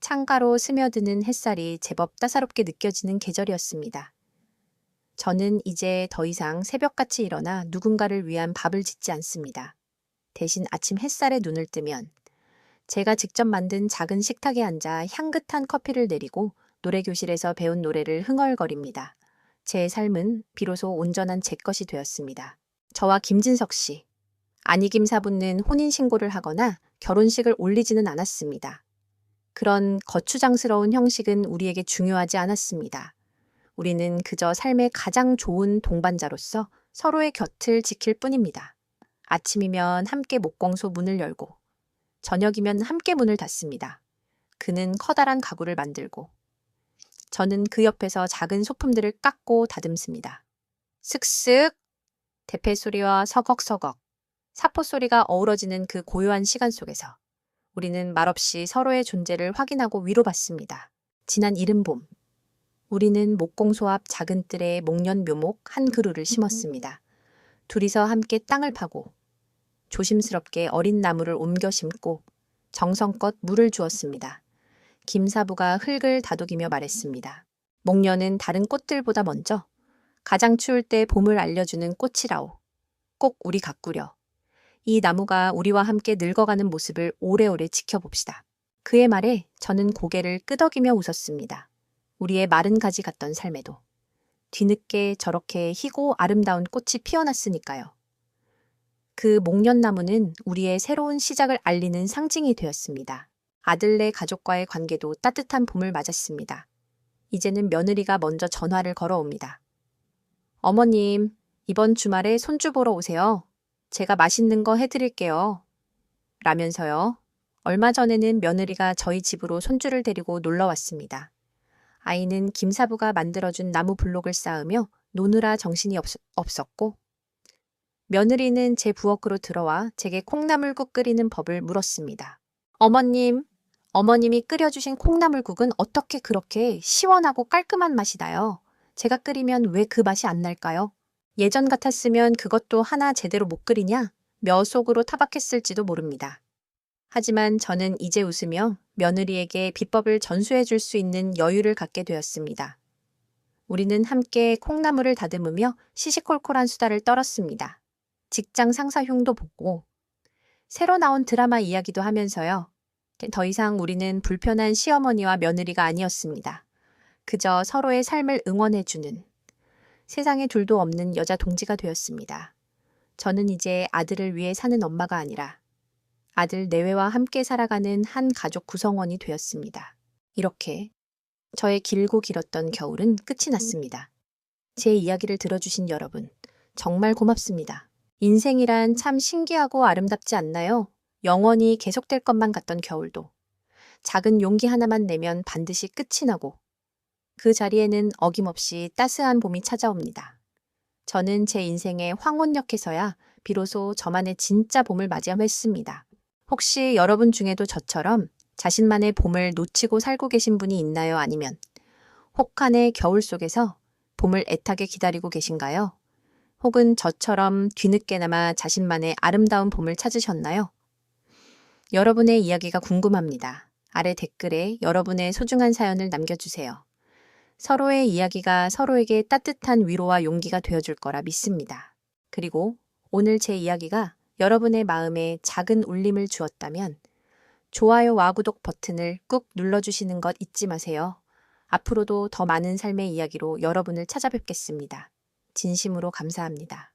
S1: 창가로 스며드는 햇살이 제법 따사롭게 느껴지는 계절이었습니다. 저는 이제 더 이상 새벽같이 일어나 누군가를 위한 밥을 짓지 않습니다. 대신 아침 햇살에 눈을 뜨면 제가 직접 만든 작은 식탁에 앉아 향긋한 커피를 내리고 노래교실에서 배운 노래를 흥얼거립니다. 제 삶은 비로소 온전한 제 것이 되었습니다. 저와 김진석 씨, 아니김 사부는 혼인신고를 하거나 결혼식을 올리지는 않았습니다. 그런 거추장스러운 형식은 우리에게 중요하지 않았습니다. 우리는 그저 삶의 가장 좋은 동반자로서 서로의 곁을 지킬 뿐입니다. 아침이면 함께 목공소 문을 열고 저녁이면 함께 문을 닫습니다. 그는 커다란 가구를 만들고 저는 그 옆에서 작은 소품들을 깎고 다듬습니다. 슥슥 대패 소리와 서걱서걱 사포 소리가 어우러지는 그 고요한 시간 속에서 우리는 말없이 서로의 존재를 확인하고 위로받습니다. 지난 이른 봄, 우리는 목공소 앞 작은 뜰에 목련 묘목 한 그루를 심었습니다. 둘이서 함께 땅을 파고 조심스럽게 어린 나무를 옮겨 심고 정성껏 물을 주었습니다. 김사부가 흙을 다독이며 말했습니다. 목련은 다른 꽃들보다 먼저 가장 추울 때 봄을 알려주는 꽃이라오. 꼭 우리 가꾸려. 이 나무가 우리와 함께 늙어가는 모습을 오래오래 지켜봅시다. 그의 말에 저는 고개를 끄덕이며 웃었습니다. 우리의 마른 가지 같던 삶에도 뒤늦게 저렇게 희고 아름다운 꽃이 피어났으니까요. 그 목련나무는 우리의 새로운 시작을 알리는 상징이 되었습니다. 아들네 가족과의 관계도 따뜻한 봄을 맞았습니다. 이제는 며느리가 먼저 전화를 걸어옵니다. 어머님, 이번 주말에 손주 보러 오세요. 제가 맛있는 거 해드릴게요. 라면서요. 얼마 전에는 며느리가 저희 집으로 손주를 데리고 놀러 왔습니다. 아이는 김사부가 만들어준 나무 블록을 쌓으며 노느라 정신이 없었고 며느리는 제 부엌으로 들어와 제게 콩나물국 끓이는 법을 물었습니다. 어머님, 어머님이 끓여주신 콩나물국은 어떻게 그렇게 시원하고 깔끔한 맛이 나요? 제가 끓이면 왜 그 맛이 안 날까요? 예전 같았으면 그것도 하나 제대로 못 끓이냐? 며 속으로 타박했을지도 모릅니다. 하지만 저는 이제 웃으며 며느리에게 비법을 전수해 줄 수 있는 여유를 갖게 되었습니다. 우리는 함께 콩나물을 다듬으며 시시콜콜한 수다를 떨었습니다. 직장 상사 흉도 보고 새로 나온 드라마 이야기도 하면서요. 더 이상 우리는 불편한 시어머니와 며느리가 아니었습니다. 그저 서로의 삶을 응원해주는 세상에 둘도 없는 여자 동지가 되었습니다. 저는 이제 아들을 위해 사는 엄마가 아니라 아들 내외와 함께 살아가는 한 가족 구성원이 되었습니다. 이렇게 저의 길고 길었던 겨울은 끝이 났습니다. 제 이야기를 들어주신 여러분, 정말 고맙습니다. 인생이란 참 신기하고 아름답지 않나요? 영원히 계속될 것만 같던 겨울도 작은 용기 하나만 내면 반드시 끝이 나고 그 자리에는 어김없이 따스한 봄이 찾아옵니다. 저는 제 인생의 황혼역에서야 비로소 저만의 진짜 봄을 맞이했습니다. 혹시 여러분 중에도 저처럼 자신만의 봄을 놓치고 살고 계신 분이 있나요? 아니면 혹한의 겨울 속에서 봄을 애타게 기다리고 계신가요? 혹은 저처럼 뒤늦게나마 자신만의 아름다운 봄을 찾으셨나요? 여러분의 이야기가 궁금합니다. 아래 댓글에 여러분의 소중한 사연을 남겨주세요. 서로의 이야기가 서로에게 따뜻한 위로와 용기가 되어줄 거라 믿습니다. 그리고 오늘 제 이야기가 여러분의 마음에 작은 울림을 주었다면 좋아요와 구독 버튼을 꾹 눌러주시는 것 잊지 마세요. 앞으로도 더 많은 삶의 이야기로 여러분을 찾아뵙겠습니다. 진심으로 감사합니다.